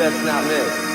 best not miss.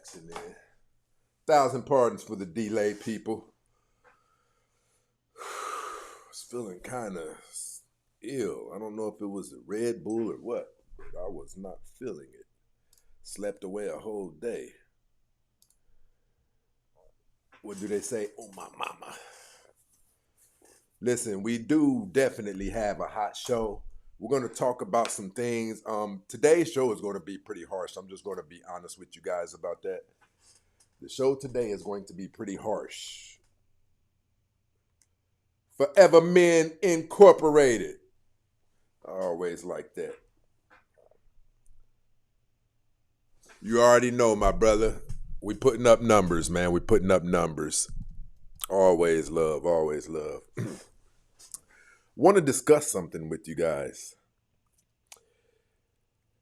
Jackson in. Thousand pardons for the delay, people. I was feeling kind of ill. I don't know if it was the Red Bull or what, but I was not feeling it. Slept away a whole day. What do they say? Oh, my mama. Listen, we do definitely have a hot show. We're going to talk about some things. Today's show is going to be pretty harsh. I'm just going to be honest with you guys about that. The show today is going to be pretty harsh. Forever Men Incorporated. I always like that. You already know, my brother. We putting up numbers, man. We putting up numbers. Always love, always love. Want to discuss something with you guys.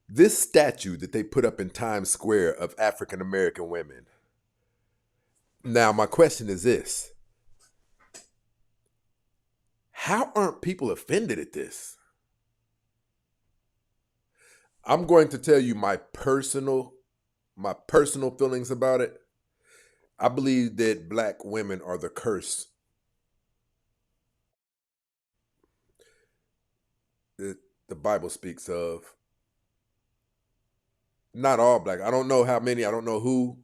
This statue that they put up in Times Square of African American women. Now, my question is this. How aren't people offended at this? I'm going to tell you my personal feelings about it. I believe that black women are the curse that the Bible speaks of. Not all black. I don't know how many, I don't know who,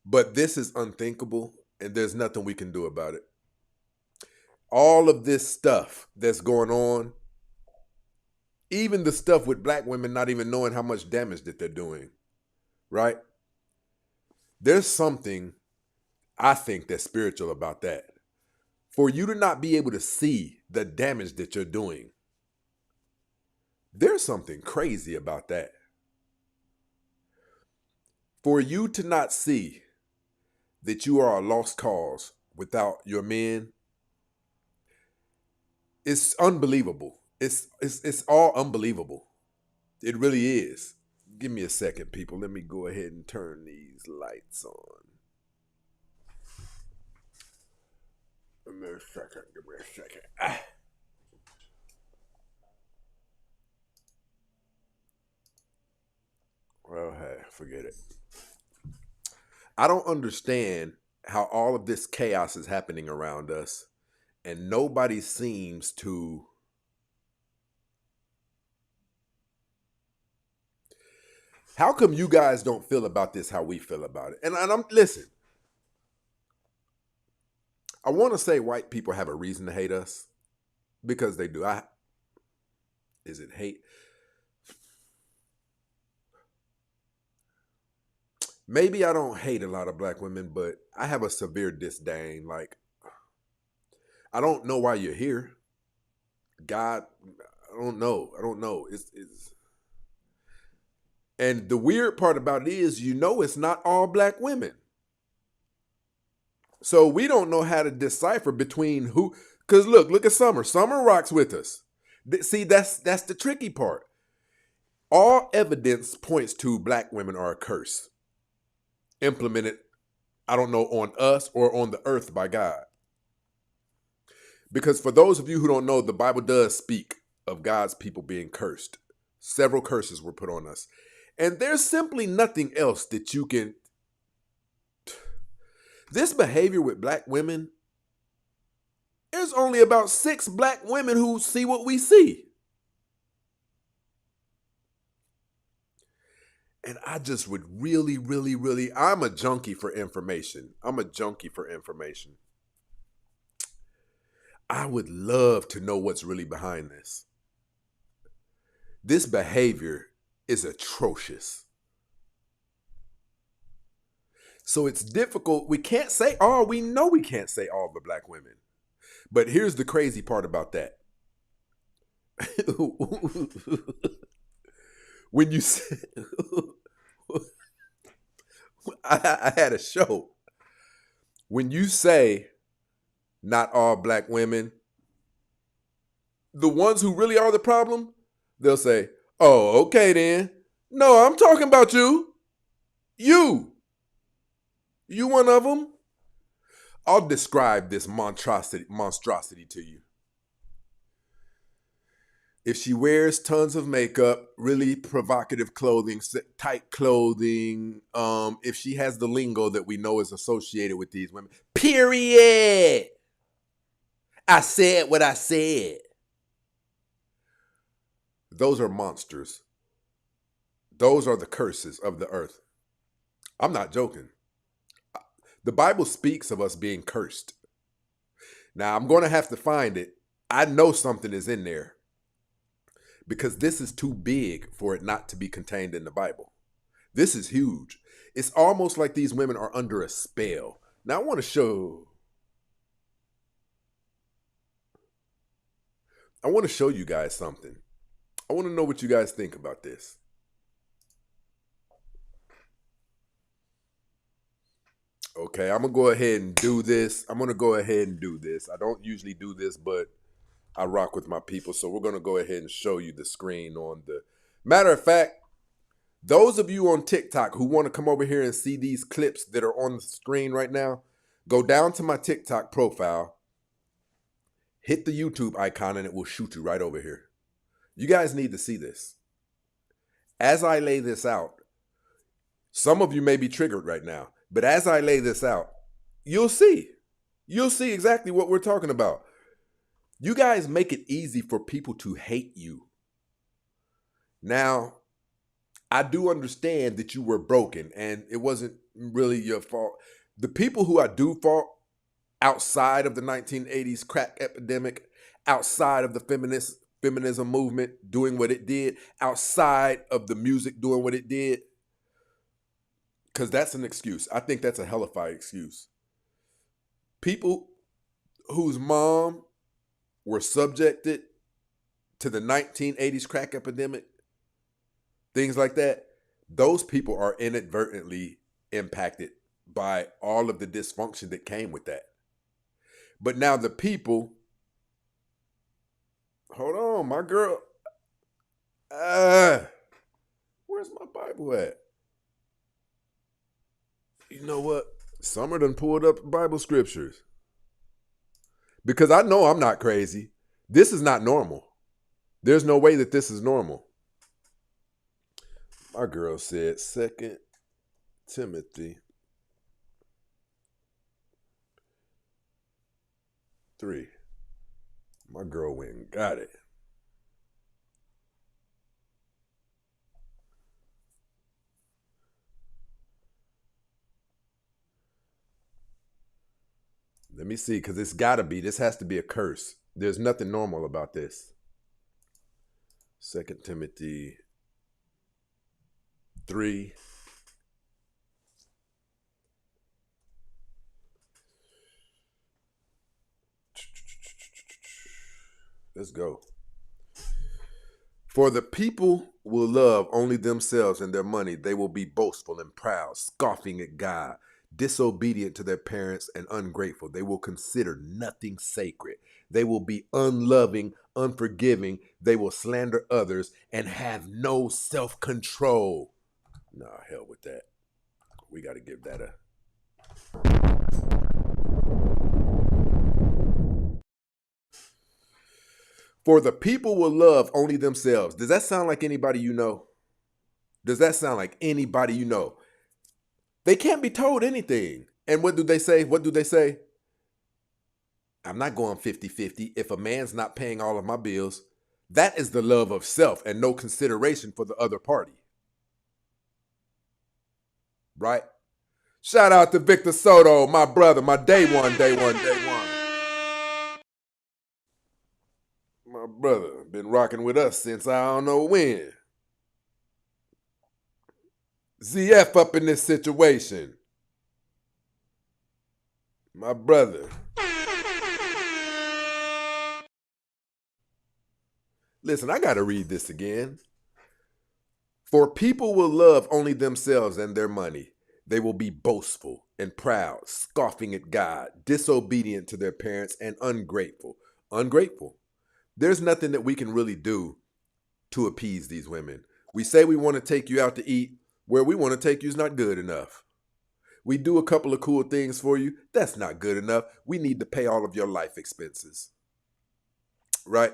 but this is unthinkable and there's nothing we can do about it. All of this stuff that's going on, even the stuff with black women not even knowing how much damage that they're doing, right? There's something, I think, that's spiritual about that. For you to not be able to see the damage that you're doing, there's something crazy about that. For you to not see that you are a lost cause without your men, it's unbelievable. It's all unbelievable. It really is. Give me a second, people. Let me go ahead and turn these lights on. Give me a second. Give me a second. Well, hey, forget it. I don't understand how all of this chaos is happening around us and nobody seems to How come you guys don't feel about this how we feel about it? And I'm listen. I want to say white people have a reason to hate us because they do. Is it hate? Maybe I don't hate a lot of black women, but I have a severe disdain. Like, I don't know why you're here. God, I don't know. I don't know. It's And the weird part about it is, it's not all black women. So we don't know how to decipher between who. Because look at Summer. Summer rocks with us. See, that's the tricky part. All evidence points to black women are a curse implemented, I don't know, on us or on the earth by God. Because for those of you who don't know, the Bible does speak of God's people being cursed. Several curses were put on us. And there's simply nothing else that you can. This behavior with black women, there's only about 6 black women who see what we see. And I just would really, really, really, I'm a junkie for information. I would love to know what's really behind this. This behavior is atrocious. So it's difficult. We can't say all. We know we can't say all the black women. But here's the crazy part about that. When you say, I had a show. When you say not all black women, the ones who really are the problem, they'll say, oh, okay then. No, I'm talking about you. You one of them. I'll describe this monstrosity to you. If she wears tons of makeup, really provocative clothing, tight clothing, if she has the lingo that we know is associated with these women, period. I said what I said. Those are monsters. Those are the curses of the earth. I'm not joking. The Bible speaks of us being cursed. Now, I'm going to have to find it. I know something is in there because this is too big for it not to be contained in the Bible. This is huge. It's almost like these women are under a spell. Now, I want to show you guys something. I want to know what you guys think about this. Okay, I'm going to go ahead and do this. I don't usually do this, but I rock with my people. So we're going to go ahead and show you the screen on the... Matter of fact, those of you on TikTok who want to come over here and see these clips that are on the screen right now, go down to my TikTok profile, hit the YouTube icon, and it will shoot you right over here. You guys need to see this. As I lay this out, some of you may be triggered right now, but as I lay this out, you'll see. You'll see exactly what we're talking about. You guys make it easy for people to hate you. Now, I do understand that you were broken and it wasn't really your fault. The people who I do fault outside of the 1980s crack epidemic, outside of the feminism movement doing what it did, outside of the music doing what it did, because that's an excuse. I think that's a hellified excuse. People whose mom were subjected to the 1980s crack epidemic, things like that, those people are inadvertently impacted by all of the dysfunction that came with that. But now the people, hold on, my girl, where's my Bible at? You know what? Summer done pulled up Bible scriptures. Because I know I'm not crazy. This is not normal. There's no way that this is normal. My girl said 2 Timothy 3. My girl went and got it. Let me see, because it's got to be. This has to be a curse. There's nothing normal about this. 2 Timothy 3. Let's go. For the people will love only themselves and their money. They will be boastful and proud, scoffing at God, disobedient to their parents, and ungrateful. They will consider nothing sacred. They will be unloving, unforgiving. They will slander others and have no self-control. Nah, hell with that. We got to give that a... For the people will love only themselves. Does that sound like anybody you know? Does that sound like anybody you know? They can't be told anything. And what do they say? What do they say? I'm not going 50-50 if a man's not paying all of my bills. That is the love of self and no consideration for the other party. Right? Shout out to Victor Soto, my brother, my day one. My brother, been rocking with us since I don't know when. ZF up in this situation. My brother. Listen, I got to read this again. For people will love only themselves and their money. They will be boastful and proud, scoffing at God, disobedient to their parents, and ungrateful. Ungrateful. There's nothing that we can really do to appease these women. We say we want to take you out to eat. Where we want to take you is not good enough. We do a couple of cool things for you. That's not good enough. We need to pay all of your life expenses. Right?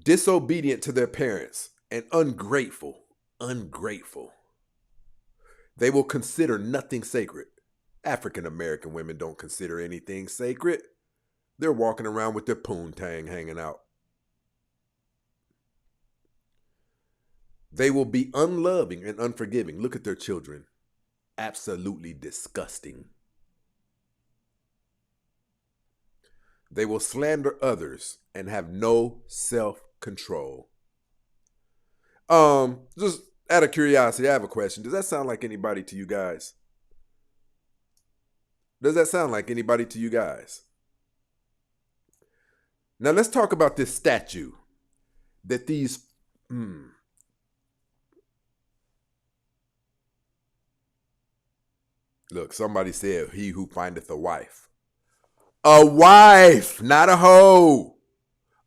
disobedient to their parents, and ungrateful. They will consider nothing sacred. African American women don't consider anything sacred. They're walking around with their poontang hanging out. They will be unloving and unforgiving. Look at their children. Absolutely disgusting. They will slander others and have no self-control. Just out of curiosity, I have a question. Does that sound like anybody to you guys? Does that sound like anybody to you guys? Now let's talk about this statue that these Look, somebody said, he who findeth a wife. A wife, not a hoe.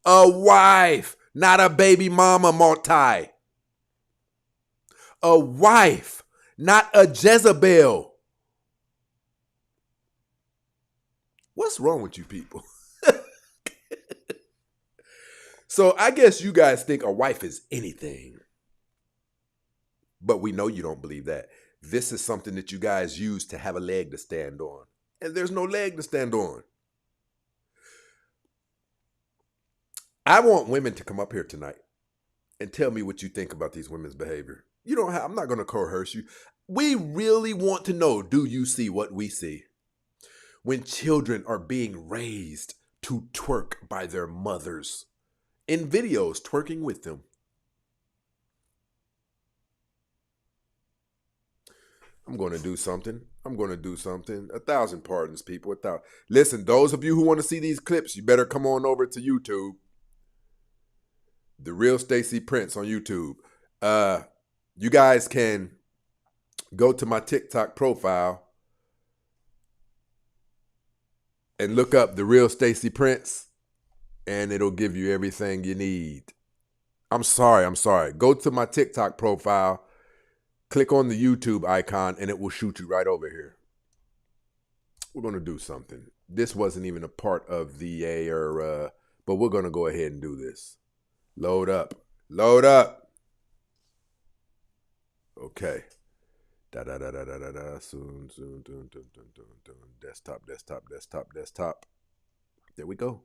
A wife, not a baby mama multi. A wife, not a Jezebel. What's wrong with you people? So I guess you guys think a wife is anything. But we know you don't believe that. This is something that you guys use to have a leg to stand on. And there's no leg to stand on. I want women to come up here tonight and tell me what you think about these women's behavior. You don't have, I'm not going to coerce you. We really want to know, do you see what we see? When children are being raised to twerk by their mothers, in videos twerking with them. I'm going to do something. 1,000 pardons, people. Listen, those of you who want to see these clips, you better come on over to YouTube. The Real Stacey Prince on YouTube. You guys can go to my TikTok profile and look up The Real Stacey Prince, and it'll give you everything you need. I'm sorry. Go to my TikTok profile, click on the YouTube icon, and it will shoot you right over here. We're going to do something. This wasn't even a part of the but we're going to go ahead and do this. Load up. Okay. Soon. Desktop. There we go.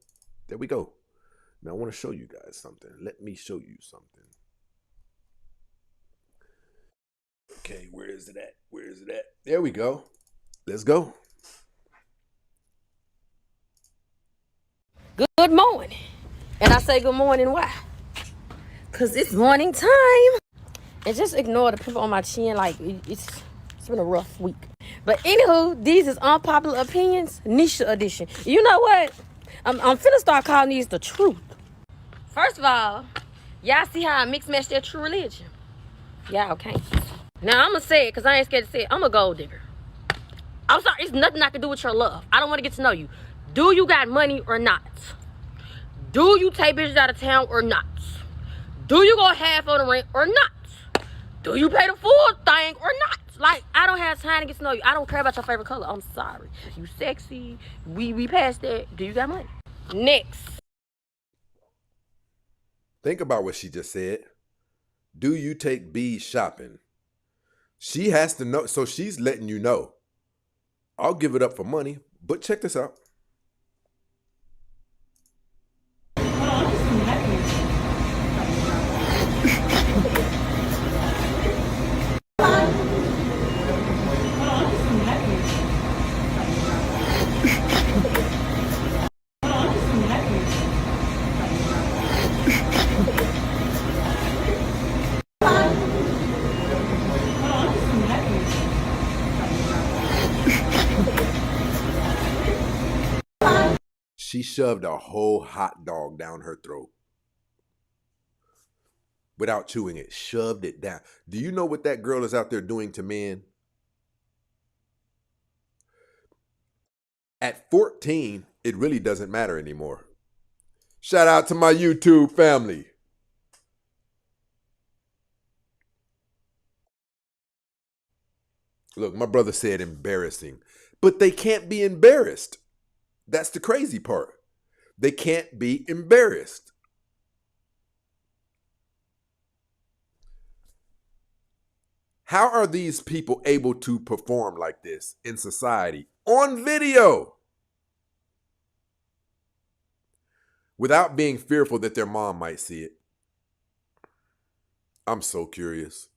Now I want to show you guys something. Let me show you something. Okay, where is it at? There we go. Let's go. Good morning. And I say good morning, why? Because it's morning time. And just ignore the people on my chin, like it's been a rough week. But anywho, these is unpopular opinions, niche edition. You know what? I'm finna start calling these the truth. First of all, y'all see how I mix match their true religion? Y'all can't. Now I'm gonna say it because I ain't scared to say it. I'm a gold digger. I'm sorry, it's nothing I can do with your love. I don't want to get to know you. Do you got money or not? Do you take bitches out of town or not? Do you go half on the rent or not? Do you pay the full thing or not? Like, I don't have time to get to know you. I don't care about your favorite color. I'm sorry. You sexy. We passed that. Do you got money? Next. Think about what she just said. Do you take B shopping? She has to know. So she's letting you know. I'll give it up for money. But check this out. She shoved a whole hot dog down her throat without chewing it. Shoved it down. Do you know what that girl is out there doing to men? At 14, it really doesn't matter anymore. Shout out to my YouTube family. Look, my brother said embarrassing, but they can't be embarrassed. That's the crazy part. They can't be embarrassed. How are these people able to perform like this in society on video without being fearful that their mom might see it? I'm so curious.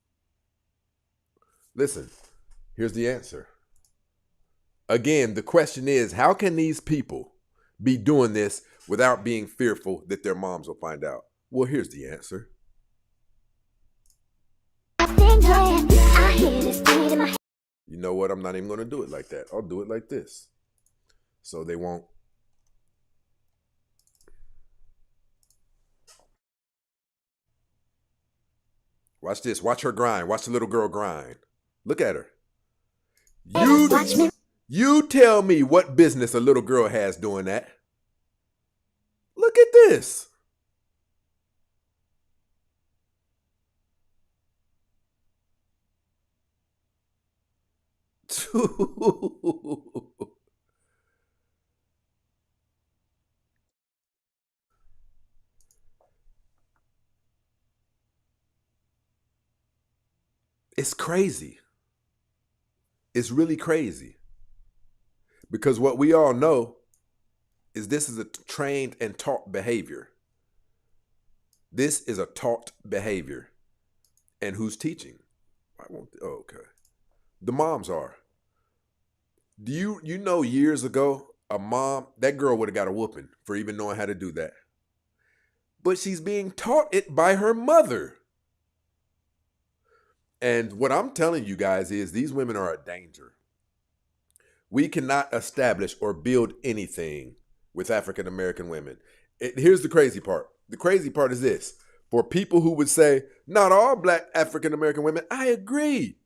Listen, here's the answer. Again, the question is, how can these people be doing this without being fearful that their moms will find out? Well, here's the answer. You know what? I'm not even going to do it like that. I'll do it like this. So they won't. Watch this. Watch her grind. Watch the little girl grind. Look at her. You tell me what business a little girl has doing that. Look at this. It's crazy. It's really crazy. Because what we all know is this is a trained and taught behavior. This is a taught behavior. And who's teaching? Okay. The moms are. Do you know years ago, a mom, that girl would have got a whooping for even knowing how to do that. But she's being taught it by her mother. And what I'm telling you guys is these women are a danger. We cannot establish or build anything with African American women. Here's the crazy part. The crazy part is this. For people who would say, not all black African American women, I agree.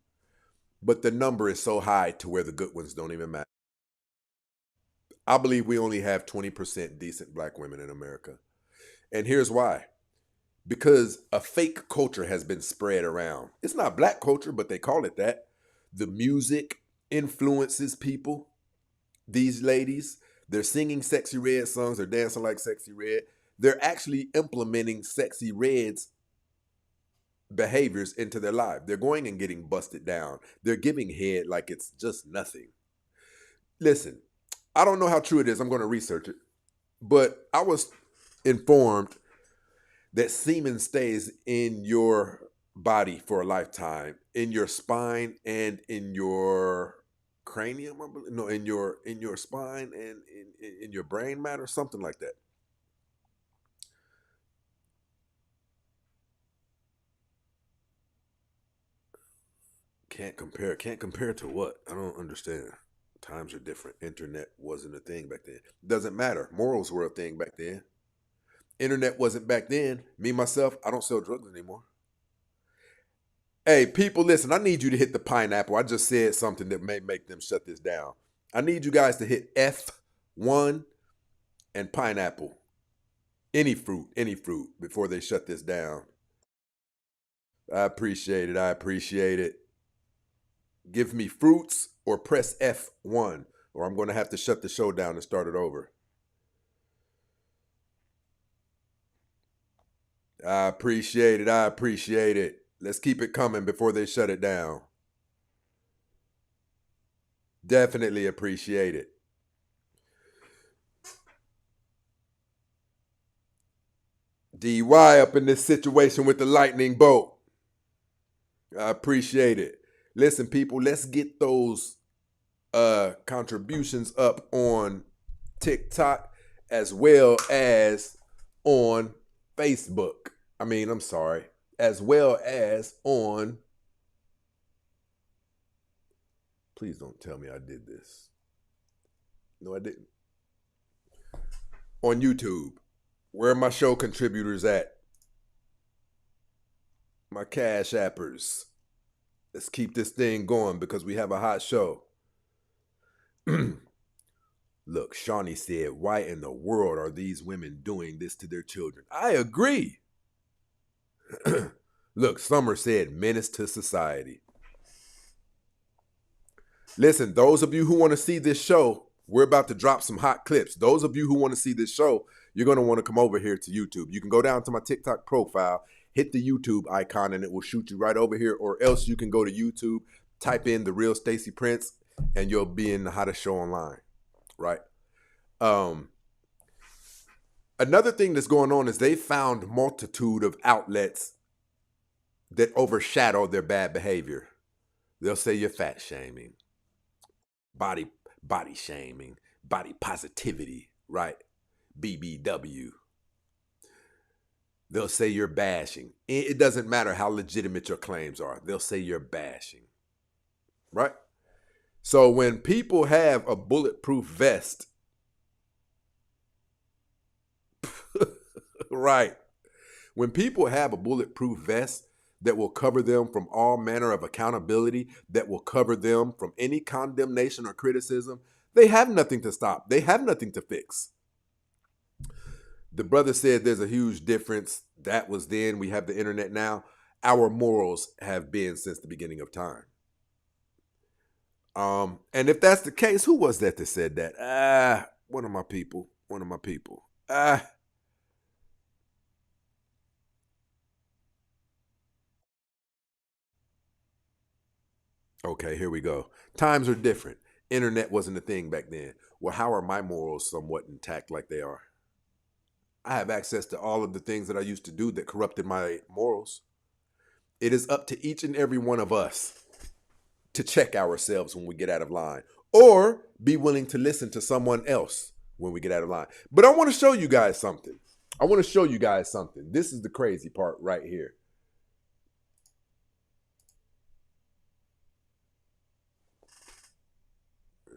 But the number is so high to where the good ones don't even matter. I believe we only have 20% decent black women in America. And here's why. Because a fake culture has been spread around. It's not black culture, but they call it that. The music influences people. These ladies, they're singing Sexy Red songs. They're dancing like Sexy Red. They're actually implementing Sexy Red's behaviors into their life. They're going and getting busted down. They're giving head like it's just nothing. Listen, I don't know how true it is. I'm going to research it. But I was informed that semen stays in your body for a lifetime, in your spine and in your cranium, no, in your spine and in your brain matter, something like that. Can't compare to what? I don't understand. Times are different. Internet wasn't a thing back then. Doesn't matter. Morals were a thing back then. Internet wasn't back then. Me, myself, I don't sell drugs anymore. Hey, people, listen, I need you to hit the pineapple. I just said something that may make them shut this down. I need you guys to hit F1 and pineapple. Any fruit, before they shut this down. I appreciate it. Give me fruits or press F1, or I'm going to have to shut the show down and start it over. I appreciate it. Let's keep it coming before they shut it down. Definitely appreciate it. DY up in this situation with the lightning bolt. I appreciate it. Listen, people, let's get those contributions up on TikTok as well as on Facebook. As well as on, please don't tell me I did this. No, I didn't. On YouTube. Where are my show contributors at? My Cash Appers. Let's keep this thing going because we have a hot show. Look, Shawnee said, why in the world are these women doing this to their children? I agree. Look, Summer said, menace to society. Listen, those of you who want to see this show, we're about to drop some hot clips. Those of you who want to see this show, you're going to want to come over here to YouTube. You can go down to my TikTok profile hit the YouTube icon and it will shoot you right over here. Or else you can go to YouTube, type in The Real Stacey Prince, and you'll be in the hottest show online, right? Another thing that's going on is they found multitude of outlets that overshadow their bad behavior. They'll say you're fat shaming, body shaming, body positivity, right? BBW. They'll say you're bashing. It doesn't matter how legitimate your claims are. They'll say you're bashing, right? So when people have a bulletproof vest, right? When people have a bulletproof vest that will cover them from all manner of accountability, that will cover them from any condemnation or criticism, they have nothing to stop. They have nothing to fix. The brother said there's a huge difference. That was then. We have the internet now. Our morals have been since the beginning of time. And if that's the case, who was that said that? One of my people. Okay, here we go. Times are different. Internet wasn't a thing back then. Well, how are my morals somewhat intact like they are? I have access to all of the things that I used to do that corrupted my morals. It is up to each and every one of us to check ourselves when we get out of line, or be willing to listen to someone else when we get out of line. But I want to show you guys something. This is the crazy part right here.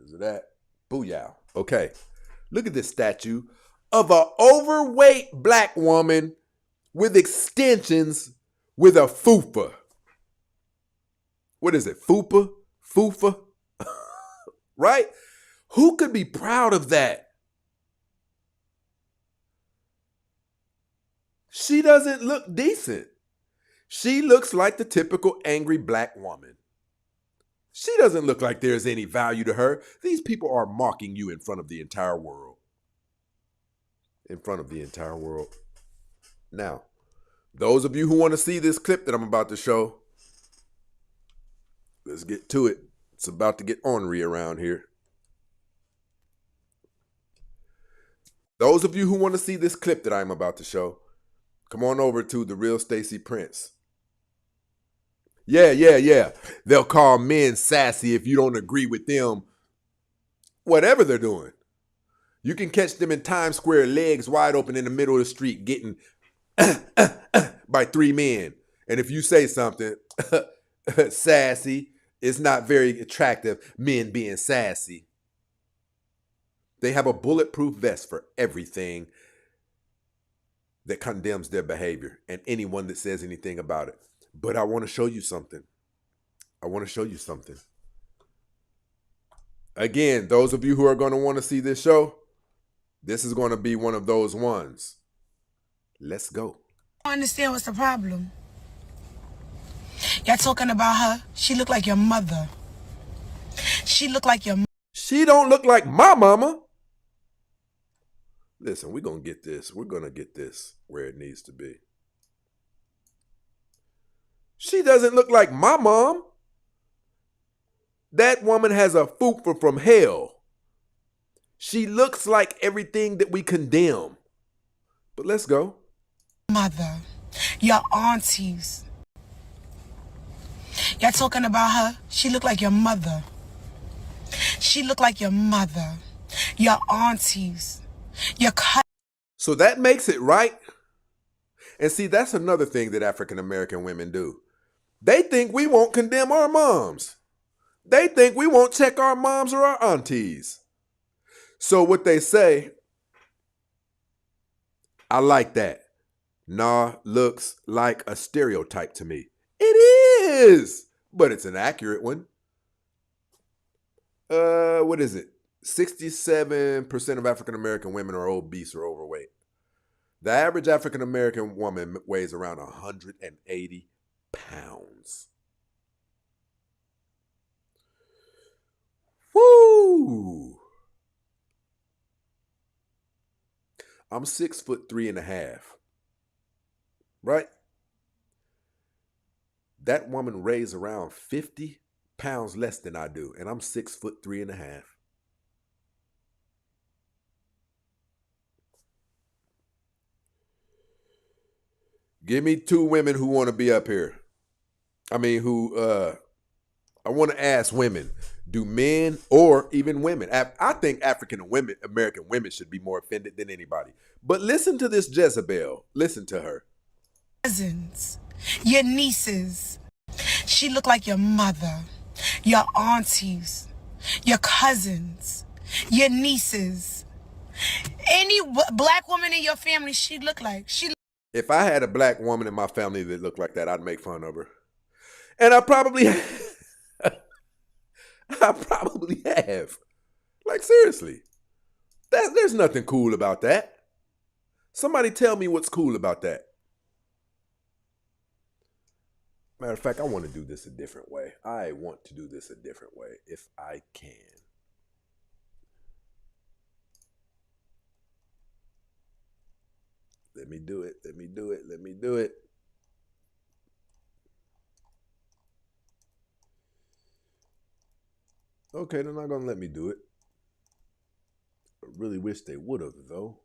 Is that? Booyah. Okay. Look at this statue of an overweight black woman with extensions with a fupa. What is it? Fupa? Right? Who could be proud of that? She doesn't look decent. She looks like the typical angry black woman. She doesn't look like there's any value to her. These people are mocking you in front of the entire world. Now, those of you who want to see this clip that I'm about to show, let's get to it. It's about to get ornery around here. Those of you who want to see this clip that I'm about to show, come on over to The Real Stacey Prince. Yeah. They'll call men sassy if you don't agree with them, whatever they're doing. You can catch them in Times Square, legs wide open in the middle of the street, getting by 3 men. And if you say something sassy, it's not very attractive, men being sassy. They have a bulletproof vest for everything that condemns their behavior and anyone that says anything about it. But I want to show you something. Again, those of you who are going to want to see this show, this is going to be one of those ones. Let's go. I don't understand what's the problem. Y'all talking about her. She look like your mother. She don't look like my mama. Listen, we're going to get this. We're going to get this where it needs to be. She doesn't look like my mom. That woman has a fupa from hell. She looks like everything that we condemn. But let's go. Mother, your aunties. Y'all talking about her. She look like your mother. Your aunties. Your cousins. So that makes it right. And see, that's another thing that African American women do. They think we won't condemn our moms. They think we won't check our moms or our aunties. So what they say, I like that. Nah, looks like a stereotype to me. It is, but it's an accurate one. What is it? 67% of African American women are obese or overweight. The average African American woman weighs around 180 pounds. Woo! I'm 6'3.5". Right? That woman weighs around 50 pounds less than I do, and I'm 6'3.5". Give me two women who want to be up here. I want to ask women, do men or even women, I think African American women should be more offended than anybody. But listen to this Jezebel. Listen to her. Cousins, your nieces. She look like your mother, your aunties, your cousins, your nieces. Any black woman in your family, she look like. If I had a black woman in my family that looked like that, I'd make fun of her. And I probably have. Like, seriously. There's nothing cool about that. Somebody tell me what's cool about that. Matter of fact, I want to do this a different way. I want to do this a different way if I can. Let me do it. Let me do it. Let me do it. Okay, they're not going to let me do it. I really wish they would have, though.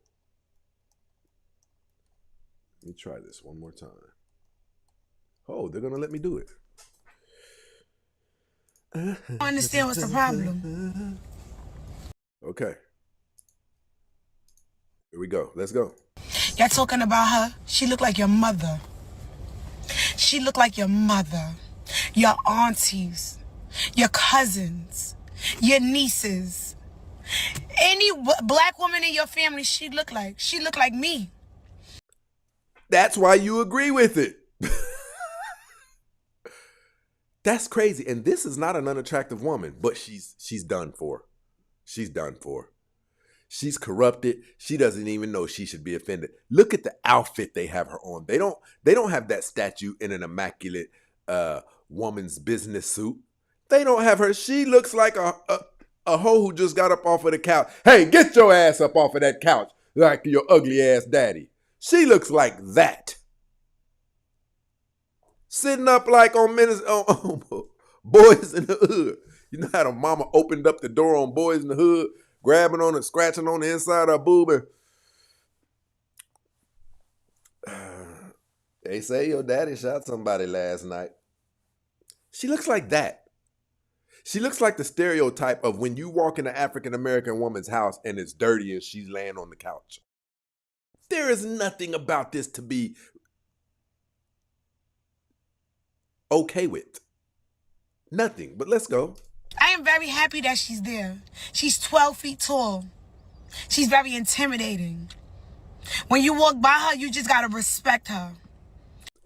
Let me try this one more time. Oh, they're going to let me do it. I don't understand what's the problem. Okay. Here we go. Let's go. Y'all talking about her? She look like your mother. She look like your mother, your aunties, your cousins, your nieces. Any black woman in your family, she look like me. That's why you agree with it. That's crazy. And this is not an unattractive woman, but she's done for. She's done for. She's corrupted. She doesn't even know she should be offended. Look at the outfit they have her on. They don't have that statue in an immaculate woman's business suit. They don't have her. She looks like a hoe who just got up off of the couch. Hey, get your ass up off of that couch like your ugly ass daddy. She looks like that. Sitting up like on Boys in the Hood. You know how the mama opened up the door on Boys in the Hood, grabbing on and scratching on the inside of her boob. They say your daddy shot somebody last night. She looks like that. She looks like the stereotype of when you walk in an African-American woman's house and it's dirty and she's laying on the couch. There is nothing about this to be okay with. Nothing, but let's go. I am very happy that she's there. She's 12 feet tall. She's very intimidating. When you walk by her, you just gotta respect her.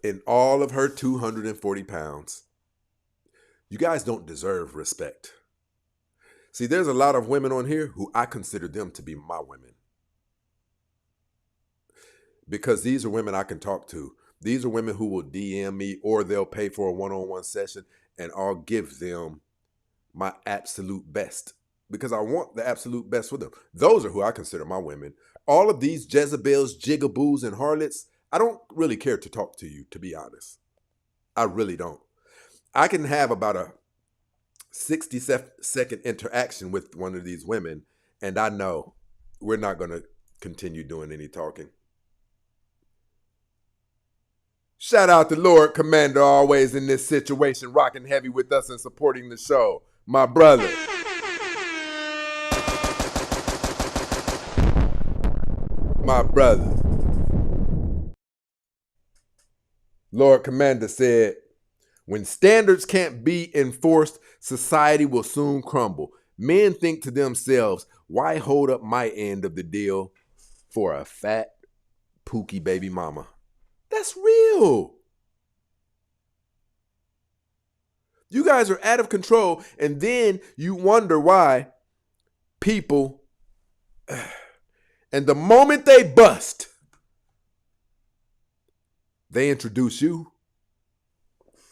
In all of her 240 pounds. You guys don't deserve respect. See, there's a lot of women on here who I consider them to be my women. Because these are women I can talk to. These are women who will DM me or they'll pay for a one-on-one session and I'll give them my absolute best because I want the absolute best for them. Those are who I consider my women. All of these Jezebels, jigaboos, and harlots, I don't really care to talk to you, to be honest. I really don't. I can have about a 60-second interaction with one of these women, and I know we're not going to continue doing any talking. Shout out to Lord Commander, always in this situation, rocking heavy with us and supporting the show. My brother. My brother. Lord Commander said, when standards can't be enforced, society will soon crumble. Men think to themselves, why hold up my end of the deal for a fat, pookie baby mama? That's real. You guys are out of control, and then you wonder why people, and the moment they bust, they introduce you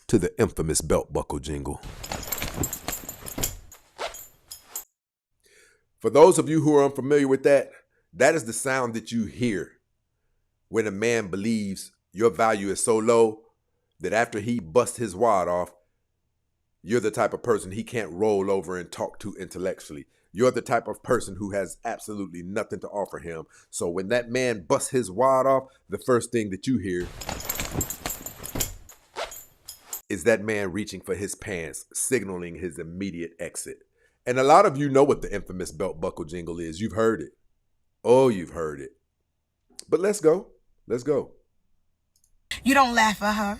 to the infamous belt buckle jingle. For those of you who are unfamiliar with that, that is the sound that you hear when a man believes your value is so low that after he busts his wad off, you're the type of person he can't roll over and talk to intellectually. You're the type of person who has absolutely nothing to offer him. So when that man busts his wad off, the first thing that you hear is that man reaching for his pants, signaling his immediate exit. And a lot of you know what the infamous belt buckle jingle is. You've heard it. Oh, you've heard it. But let's go. Let's go. You don't laugh at her.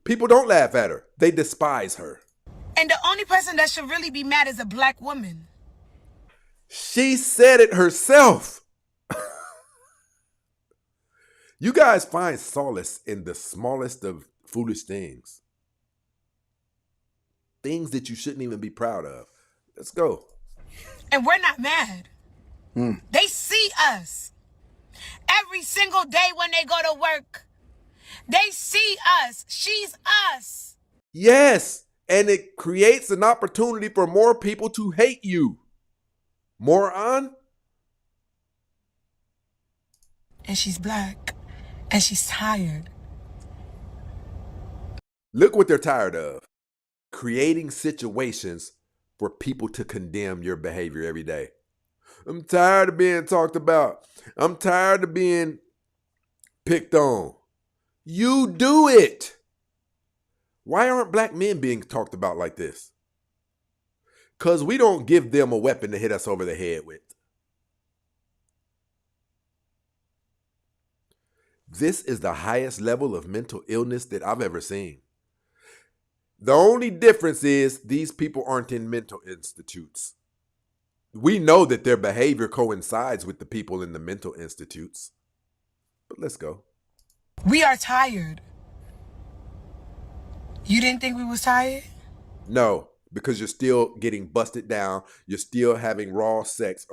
People don't laugh at her. They despise her. And the only person that should really be mad is a black woman. She said it herself. You guys find solace in the smallest of foolish things. Things that you shouldn't even be proud of. Let's go. And we're not mad. They see us. Every single day when they go to work. They see us. She's us. Yes, and it creates an opportunity for more people to hate you. Moron. And she's black. And she's tired. Look what they're tired of. Creating situations for people to condemn your behavior every day. I'm tired of being talked about. I'm tired of being picked on. You do it. Why aren't black men being talked about like this? Because we don't give them a weapon to hit us over the head with. This is the highest level of mental illness that I've ever seen. The only difference is these people aren't in mental institutes. We know that their behavior coincides with the people in the mental institutes. But let's go. We are tired. You didn't think we was tired? No, because you're still getting busted down. You're still having raw sex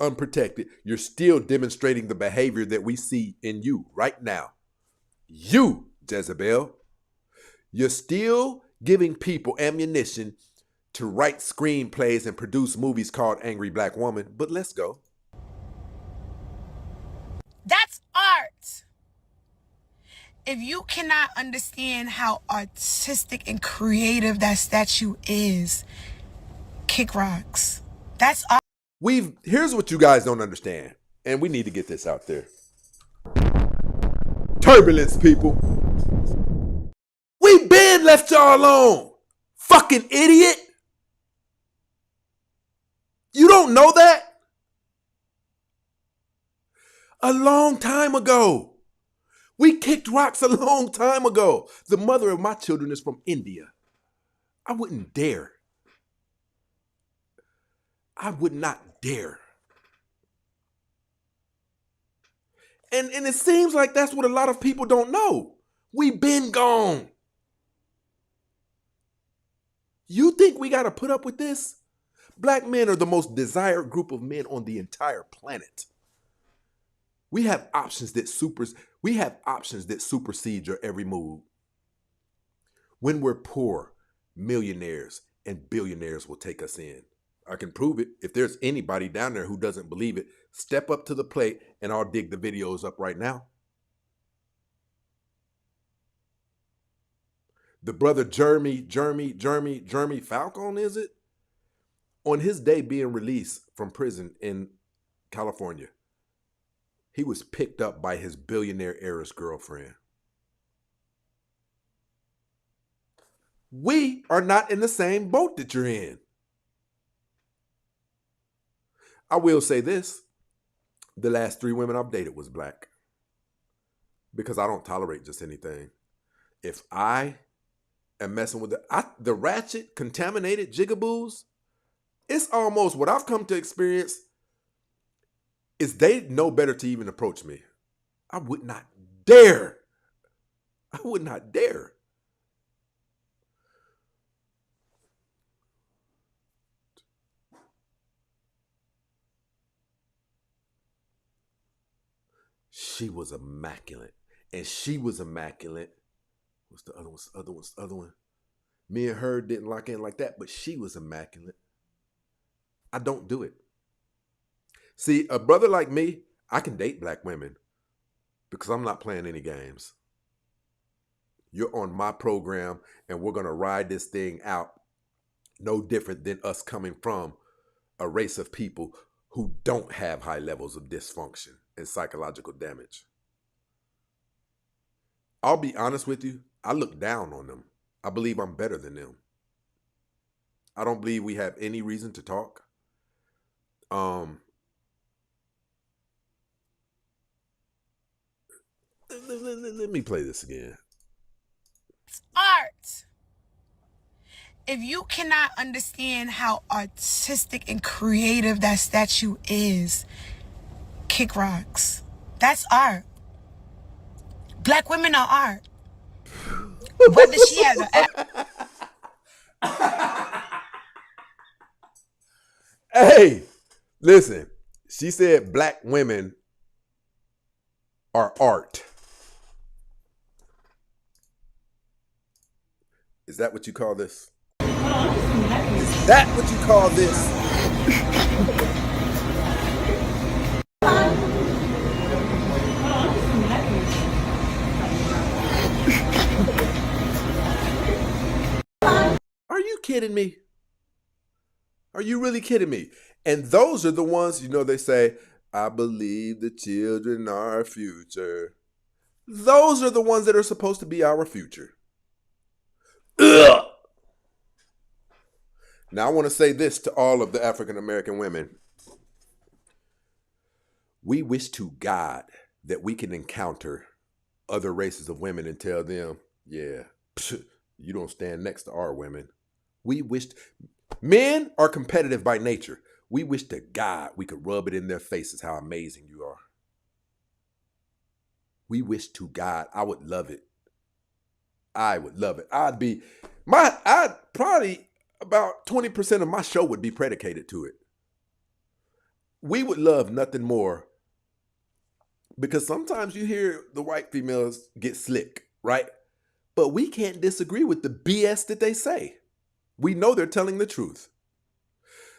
unprotected. You're still demonstrating the behavior that we see in you right now. You, Jezebel. You're still giving people ammunition to write screenplays and produce movies called Angry Black Woman. But let's go. That's art. If you cannot understand how artistic and creative that statue is, kick rocks. That's art. Here's what you guys don't understand, and we need to get this out there. Turbulence, people. We been left y'all alone. Fucking idiot. You don't know that? A long time ago. We kicked rocks a long time ago. The mother of my children is from India. I wouldn't dare. I would not dare. And it seems like that's what a lot of people don't know. We been gone. You think we got to put up with this? Black men are the most desired group of men on the entire planet. We have options that supersede your every move. When we're poor, millionaires and billionaires will take us in. I can prove it. If there's anybody down there who doesn't believe it, step up to the plate and I'll dig the videos up right now. The brother Jeremy Falcon, is it? On his day being released from prison in California, he was picked up by his billionaire heiress girlfriend. We are not in the same boat that you're in. I will say this. The last 3 women I've dated was black. Because I don't tolerate just anything. If I am messing with the ratchet, contaminated jigaboos, it's almost what I've come to experience is they know better to even approach me. I would not dare. I would not dare. She was immaculate. And she was immaculate. What's the other one? What's the other one? Me and her didn't lock in like that, but she was immaculate. I don't do it. See, a brother like me, I can date black women. because I'm not playing any games. You're on my program, and we're going to ride this thing out no different than us coming from a race of people who don't have high levels of dysfunction and psychological damage. I'll be honest with you, I look down on them. I believe I'm better than them. I don't believe we have any reason to talk. Let me play this again. Art. If you cannot understand how artistic and creative that statue is, kick rocks. That's art. Black women are art. Whether she has Hey, listen. She said black women are art. Is that what you call this? Is that what you call this? Are you kidding me? Are you really kidding me? And those are the ones, they say, I believe the children are our future. Those are the ones that are supposed to be our future. Ugh. Now, I want to say this to all of the African American women. We wish to God that we can encounter other races of women and tell them, yeah, you don't stand next to our women. Men are competitive by nature. We wish to God we could rub it in their faces how amazing you are. We wish to God. I would love it. I would love it. I'd probably about 20% of my show would be predicated to it. We would love nothing more, because sometimes you hear the white females get slick, right? But we can't disagree with the BS that they say. We know they're telling the truth.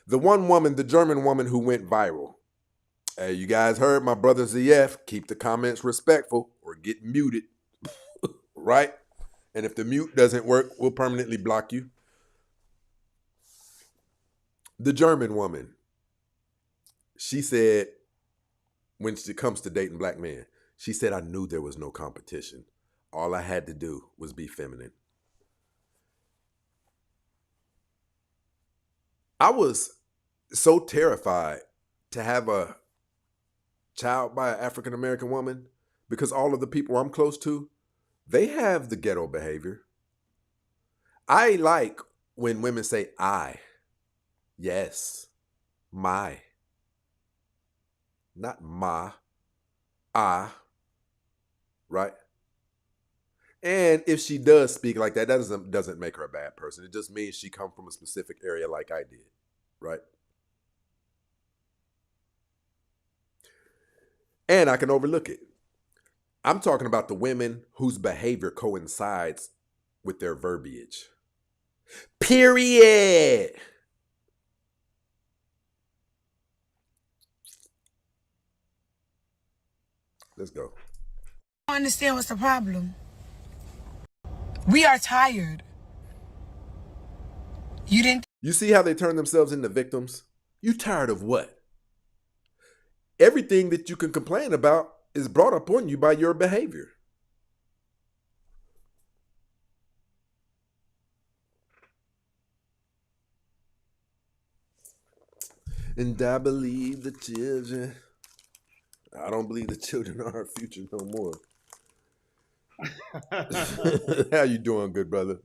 The one woman, the German woman who went viral. Hey, you guys heard my brother ZF, keep the comments respectful or get muted, right? And if the mute doesn't work, we'll permanently block you. The German woman, she said, when it comes to dating black men, she said, I knew there was no competition. All I had to do was be feminine. I was so terrified to have a child by an African American woman, because all of the people I'm close to, they have the ghetto behavior. I like when women say I. Yes. My. Not ma. I. Right? And if she does speak like that, doesn't make her a bad person. It just means she come from a specific area like I did. Right? And I can overlook it. I'm talking about the women whose behavior coincides with their verbiage. Period. Let's go. I don't understand what's the problem. We are tired. You see how they turn themselves into victims? You tired of what? Everything that you can complain about is brought upon you by your behavior. And I believe the children. I don't believe the children are our future no more. How you doing, good brother?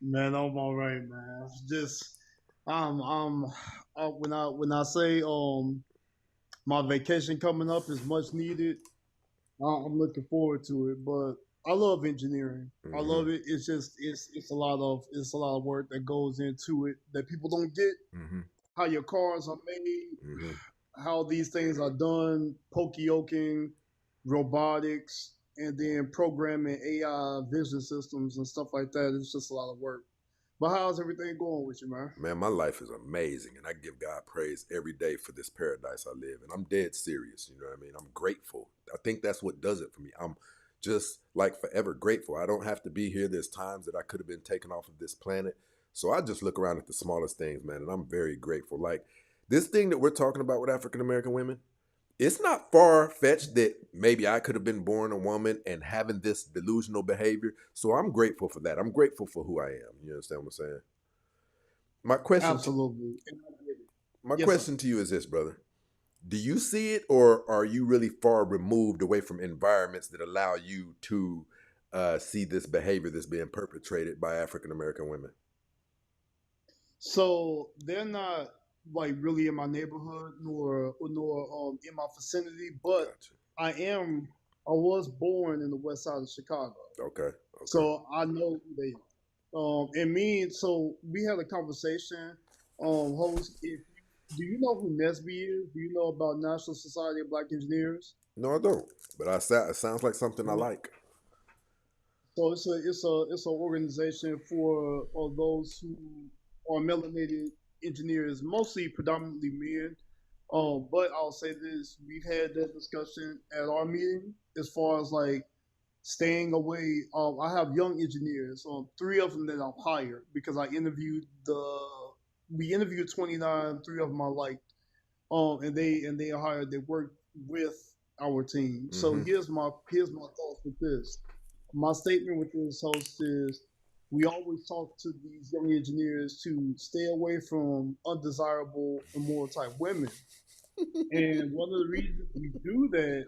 Man, I'm all right, man. Just when I say my vacation coming up is much needed. I'm looking forward to it, but I love engineering. I love it. It's just it's a lot of work that goes into it that people don't get. How your cars are made, how these things are done, poka-yoking, robotics, and then programming AI vision systems and stuff like that. It's just a lot of work. But how's everything going with you, man? Man, my life is amazing, and I give God praise every day for this paradise I live in. I'm dead serious, you know what I mean? I'm grateful. I think that's what does it for me. I'm just like forever grateful. I don't have to be here. There's times that I could have been taken off of this planet. So I just look around at the smallest things, man, and I'm very grateful. Like this thing that we're talking about with African American women, it's not far fetched that maybe I could have been born a woman and having this delusional behavior. So I'm grateful for that. I'm grateful for who I am. You understand what I'm saying? My question, Absolutely. And I get it. my Yes, sir. question to you is this, brother. Do you see it, or are you really far removed away from environments that allow you to see this behavior that's being perpetrated by African American women? So they're not like really in my neighborhood nor in my vicinity, but Gotcha. I was born in the west side of Chicago. Okay. Okay. So I know who they are. And so we had a conversation, host, if do you know who Nesby is? Do you know about National Society of Black Engineers? No, I don't. But it sounds like something I like. So it's an organization for those who are melanated engineers, mostly predominantly men. But I'll say this: we've had that discussion at our meeting as far as like staying away. I have young engineers, three of them that I've hired because we interviewed 29, three of them I liked, and they are hired. They work with our team. So Hmm. here's my thoughts with this. My statement with this host is we always talk to these young engineers to stay away from undesirable immoral type women. And one of the reasons we do that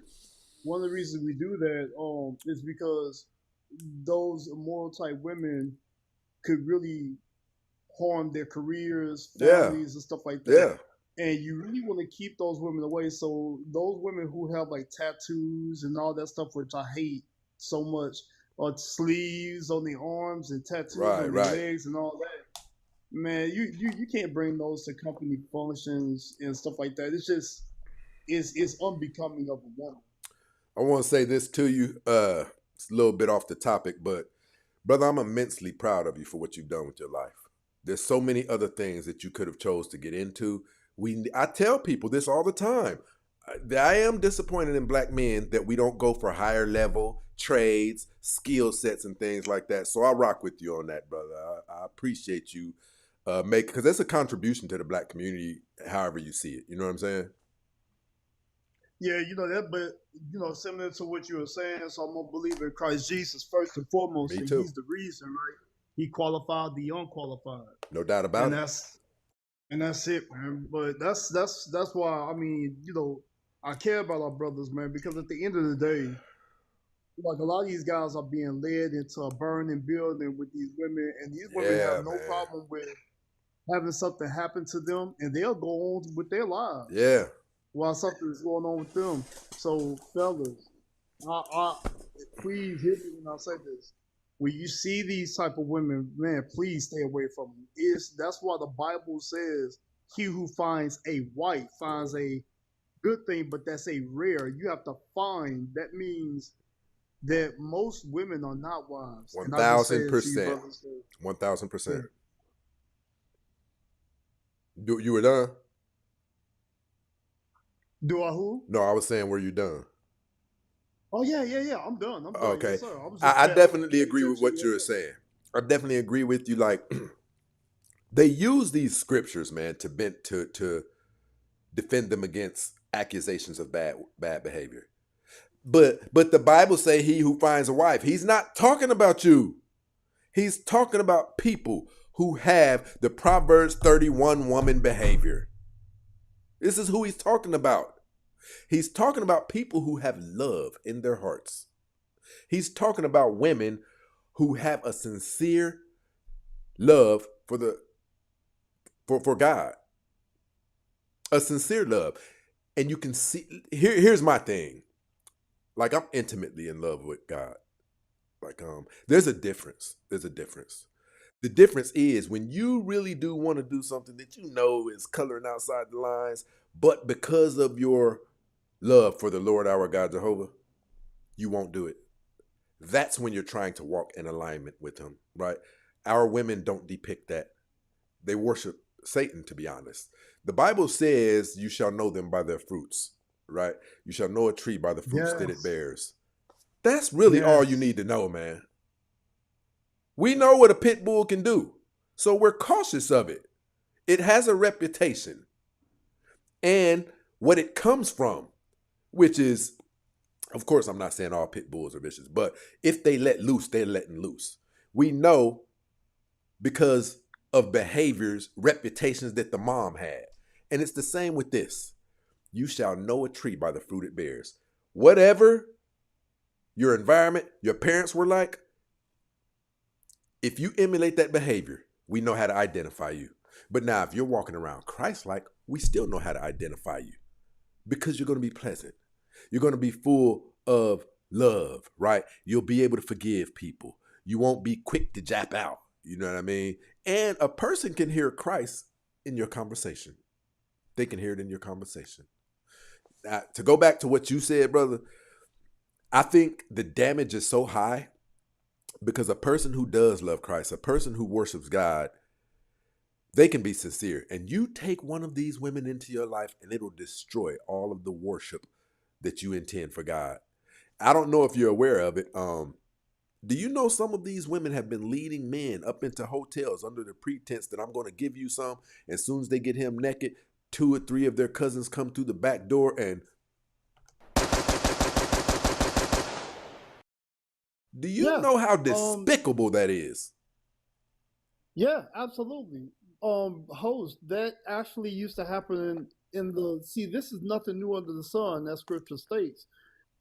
is because those immoral type women could really harm their careers, Yeah. families, and stuff like that. Yeah. And you really want to keep those women away. So those women who have like tattoos and all that stuff, which I hate so much, or sleeves on their arms and tattoos Right. on their Right. legs and all that, man, you can't bring those to company functions and stuff like that. It's just it's unbecoming of a woman. I want to say this to you. It's a little bit off the topic, but brother, I'm immensely proud of you for what you've done with your life. There's so many other things that you could have chose to get into. I tell people this all the time. I am disappointed in black men that we don't go for higher level trades, skill sets, and things like that. So I rock with you on that, brother. I appreciate you because that's a contribution to the black community, however you see it. You know what I'm saying? Yeah, you know that, but similar to what you were saying, so I'm gonna believe in Christ Jesus first and foremost, Me and too. He's the reason, right? He qualified the unqualified, No doubt about and it. that's it, man. But that's why I mean, I care about our brothers, man, because at the end of the day, like a lot of these guys are being led into a burning building with these women, and these women Yeah, have no man. problem with having something happen to them, and they'll go on with their lives Yeah. while something is going on with them. So, fellas, please hear me when I say this. When you see these type of women, man, please stay away from them. That's why the Bible says, "He who finds a wife finds a good thing," but that's a rare. You have to find. That means that most women are not wives. And I just say it to you, 1,000%. brothers. 1,000%. You were done? Do I who? No, I was saying, were you done? Oh yeah. I'm done. I'm done. Okay. Yes, sir. I was just I saying, definitely paying agree with attention. what Yes, you're sir. saying. I definitely agree with you. Like they use these scriptures, man, to defend them against accusations of bad behavior. But the Bible say he who finds a wife, he's not talking about you. He's talking about people who have the Proverbs 31 woman behavior. This is who he's talking about. He's talking about people who have love in their hearts. He's talking about women who have a sincere love for God. A sincere love. And you can see here's my thing. Like I'm intimately in love with God. Like there's a difference. There's a difference. The difference is when you really do want to do something that you know is coloring outside the lines, but because of your love for the Lord our God Jehovah, you won't do it. That's when you're trying to walk in alignment with him, right? Our women don't depict that. They worship Satan, to be honest. The Bible says you shall know them by their fruits, right? You shall know a tree by the fruits that it Yes. bears. That's really all you Yes. need to know, man. We know what a pit bull can do, so we're cautious of it. It has a reputation and what it comes from, which is, of course, I'm not saying all pit bulls are vicious, but if they let loose, they're letting loose. We know because of behaviors, reputations that the mom had. And it's the same with this. You shall know a tree by the fruit it bears. Whatever your environment, your parents were like, if you emulate that behavior, we know how to identify you. But now, if you're walking around Christ-like, we still know how to identify you because you're going to be pleasant. You're going to be full of love, right? You'll be able to forgive people. You won't be quick to jap out. You know what I mean? And a person can hear Christ in your conversation. They can hear it in your conversation. Now, to go back to what you said, brother, I think the damage is so high because a person who does love Christ, a person who worships God, they can be sincere. And you take one of these women into your life and it'll destroy all of the worship that you intend for God. I don't know if you're aware of it. Do you know some of these women have been leading men up into hotels under the pretense that I'm going to give you some? As soon as they get him naked, 2 or 3 of their cousins come through the back door and... Do you Yeah. know how despicable that is? Yeah, absolutely. Host, that actually used to happen in the, see, this is nothing new under the sun, as scripture states.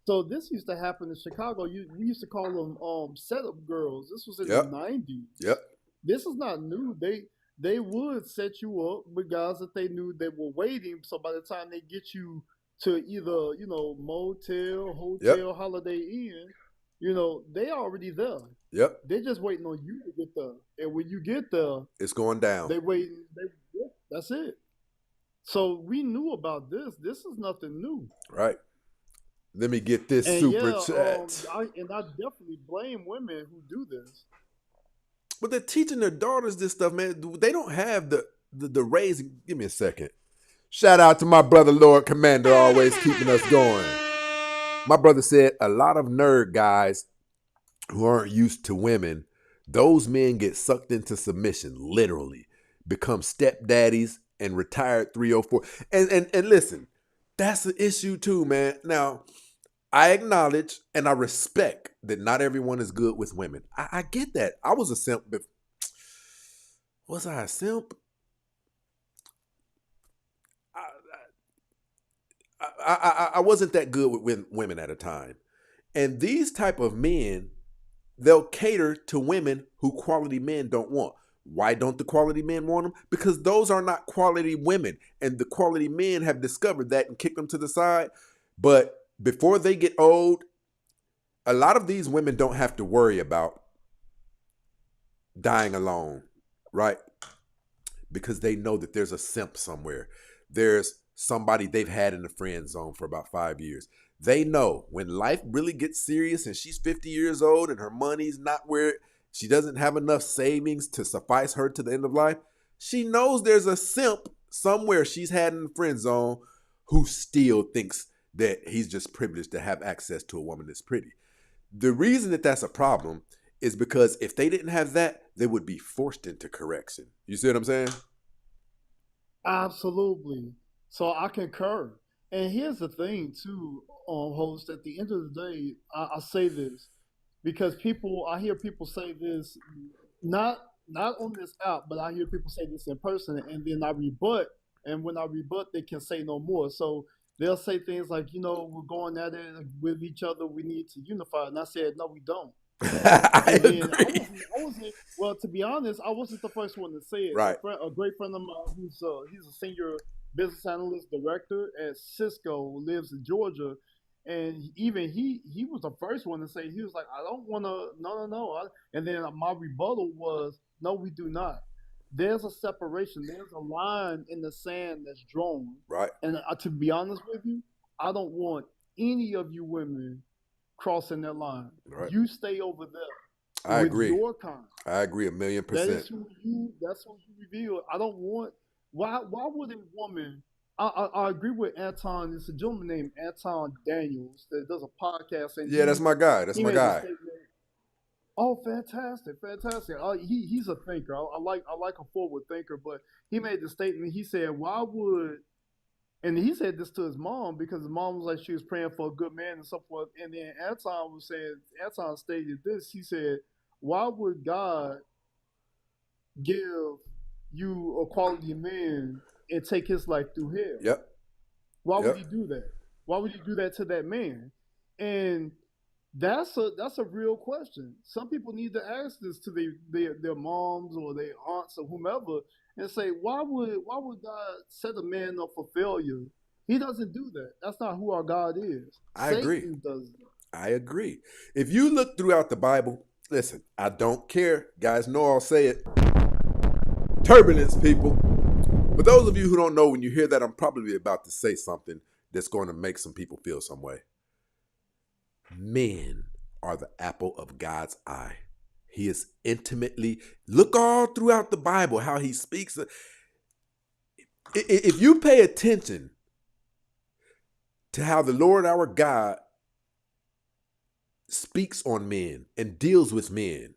So this used to happen in Chicago. We used to call them setup girls. This was in Yep. the 90s. Yep. This is not new. They would set you up with guys that they knew they were waiting. So by the time they get you to either, motel, hotel, Holiday Inn, they already there. Yep. They're just waiting on you to get there. And when you get there, It's going down. they wait. That's it. So we knew about this. This is nothing new. Right. Let me get this And super yeah, chat. I definitely blame women who do this. But they're teaching their daughters this stuff, man. They don't have the raising. Give me a second. Shout out to my brother, Lord Commander, always keeping us going. My brother said a lot of nerd guys who aren't used to women, those men get sucked into submission, literally, become stepdaddies and retired 304. And listen, that's the issue too, man. Now, I acknowledge and I respect that not everyone is good with women. I get that. I was a simp. Was I a simp? I wasn't that good with women at a time. And these type of men, they'll cater to women who quality men don't want. Why don't the quality men want them? Because those are not quality women. And the quality men have discovered that and kicked them to the side. But before they get old, a lot of these women don't have to worry about dying alone, right? Because they know that there's a simp somewhere. There's somebody they've had in the friend zone for about 5 years. They know when life really gets serious and she's 50 years old and her money's not where she doesn't have enough savings to suffice her to the end of life, she knows there's a simp somewhere she's had in the friend zone who still thinks that he's just privileged to have access to a woman that's pretty. The reason that that's a problem is because if they didn't have that, they would be forced into correction. You see what I'm saying? Absolutely. So I concur. And here's the thing, too, host. At the end of the day, I say this because I hear people say this, not on this app, but I hear people say this in person, and then I rebut. And when I rebut, they can say no more. So they'll say things like, we're going at it with each other. We need to unify. And I said, no, we don't. I agree. Well, to be honest, I wasn't the first one to say it. Right. A great friend of mine he's a senior business analyst director at Cisco, lives in Georgia. And even he was the first one to say, he was like, I don't want to, no. And then my rebuttal was, no, we do not. There's a separation. There's a line in the sand that's drawn. Right. And to be honest with you, I don't want any of you women crossing that line. Right. You stay over there. I with agree. your kind. I agree 1,000,000%. That's who you reveal. I don't want why would a woman I agree with Anton. It's a gentleman named Anton Daniels that does a podcast, and Yeah, that's my guy. That's he my made the guy. statement. Oh, fantastic, fantastic! He's a thinker. I like a forward thinker, but he made the statement. He said, "Why would?" And he said this to his mom because his mom was like she was praying for a good man and so forth. And then Anton stated this. He said, "Why would God give you a quality man and take his life through hell? Yep. Why would Yep. he do that? Why would he do that to that man?" And that's a real question. Some people need to ask this to their moms or their aunts or whomever and say, why would God set a man up for failure? He doesn't do that. That's not who our God is. I agree. Satan does that. I agree. If you look throughout the Bible, listen, I don't care. Guys know I'll say it. Turbulence, people. But those of you who don't know, when you hear that, I'm probably about to say something that's going to make some people feel some way. Men are the apple of God's eye. He is intimately, look all throughout the Bible how he speaks. If you pay attention to how the Lord our God speaks on men and deals with men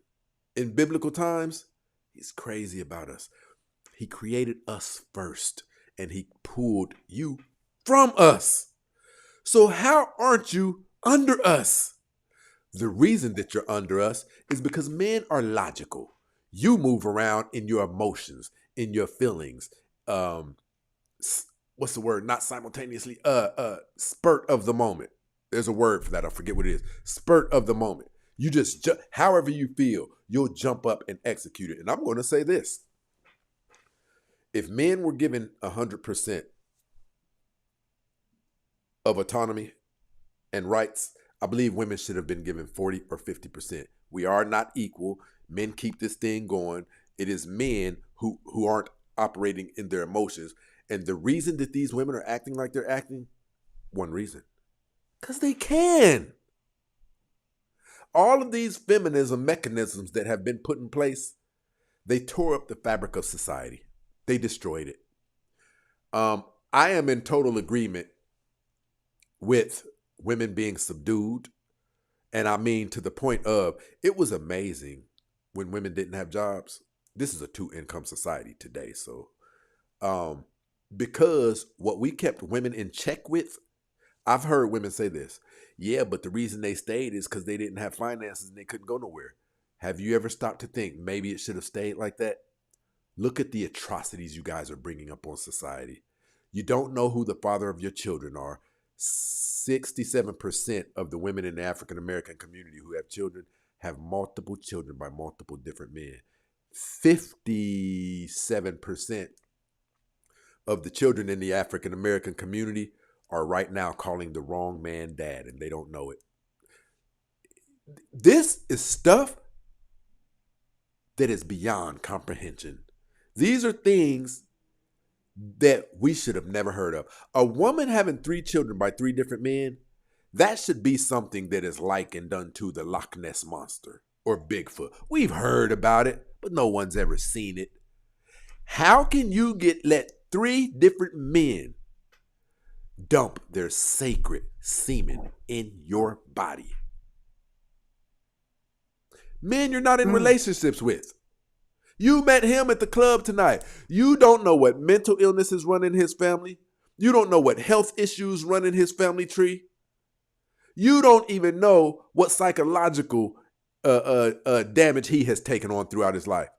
in biblical times, he's crazy about us. He created us first and he pulled you from us. So how aren't you under us? The reason that you're under us is because men are logical. You move around in your emotions, in your feelings. What's the word? Not simultaneously. Spurt of the moment. There's a word for that. I forget what it is. Spurt of the moment. You just, however you feel, you'll jump up and execute it. And I'm going to say this. If men were given 100% of autonomy and rights, I believe women should have been given 40 or 50%. We are not equal. Men keep this thing going. It is men who aren't operating in their emotions. And the reason that these women are acting like they're acting, one reason, because they can. All of these feminism mechanisms that have been put in place, they tore up the fabric of society. They destroyed it. I am in total agreement with women being subdued. And I mean to the point of, it was amazing when women didn't have jobs. This is a two-income society today. So because what we kept women in check with, I've heard women say this. Yeah, but the reason they stayed is because they didn't have finances and they couldn't go nowhere. Have you ever stopped to think maybe it should have stayed like that? Look at the atrocities you guys are bringing up on society. You don't know who the father of your children are. 67% of the women in the African American community who have children have multiple children by multiple different men. 57% of the children in the African American community are right now calling the wrong man dad, and they don't know it. This is stuff that is beyond comprehension. These are things that we should have never heard of. A woman having 3 children by 3 different men, that should be something that is likened unto the Loch Ness Monster or Bigfoot. We've heard about it, but no one's ever seen it. How can you let 3 different men dump their sacred semen in your body? Men you're not in relationships with. You met him at the club tonight. You don't know what mental illnesses run in his family. You don't know what health issues run in his family tree. You don't even know what psychological damage he has taken on throughout his life.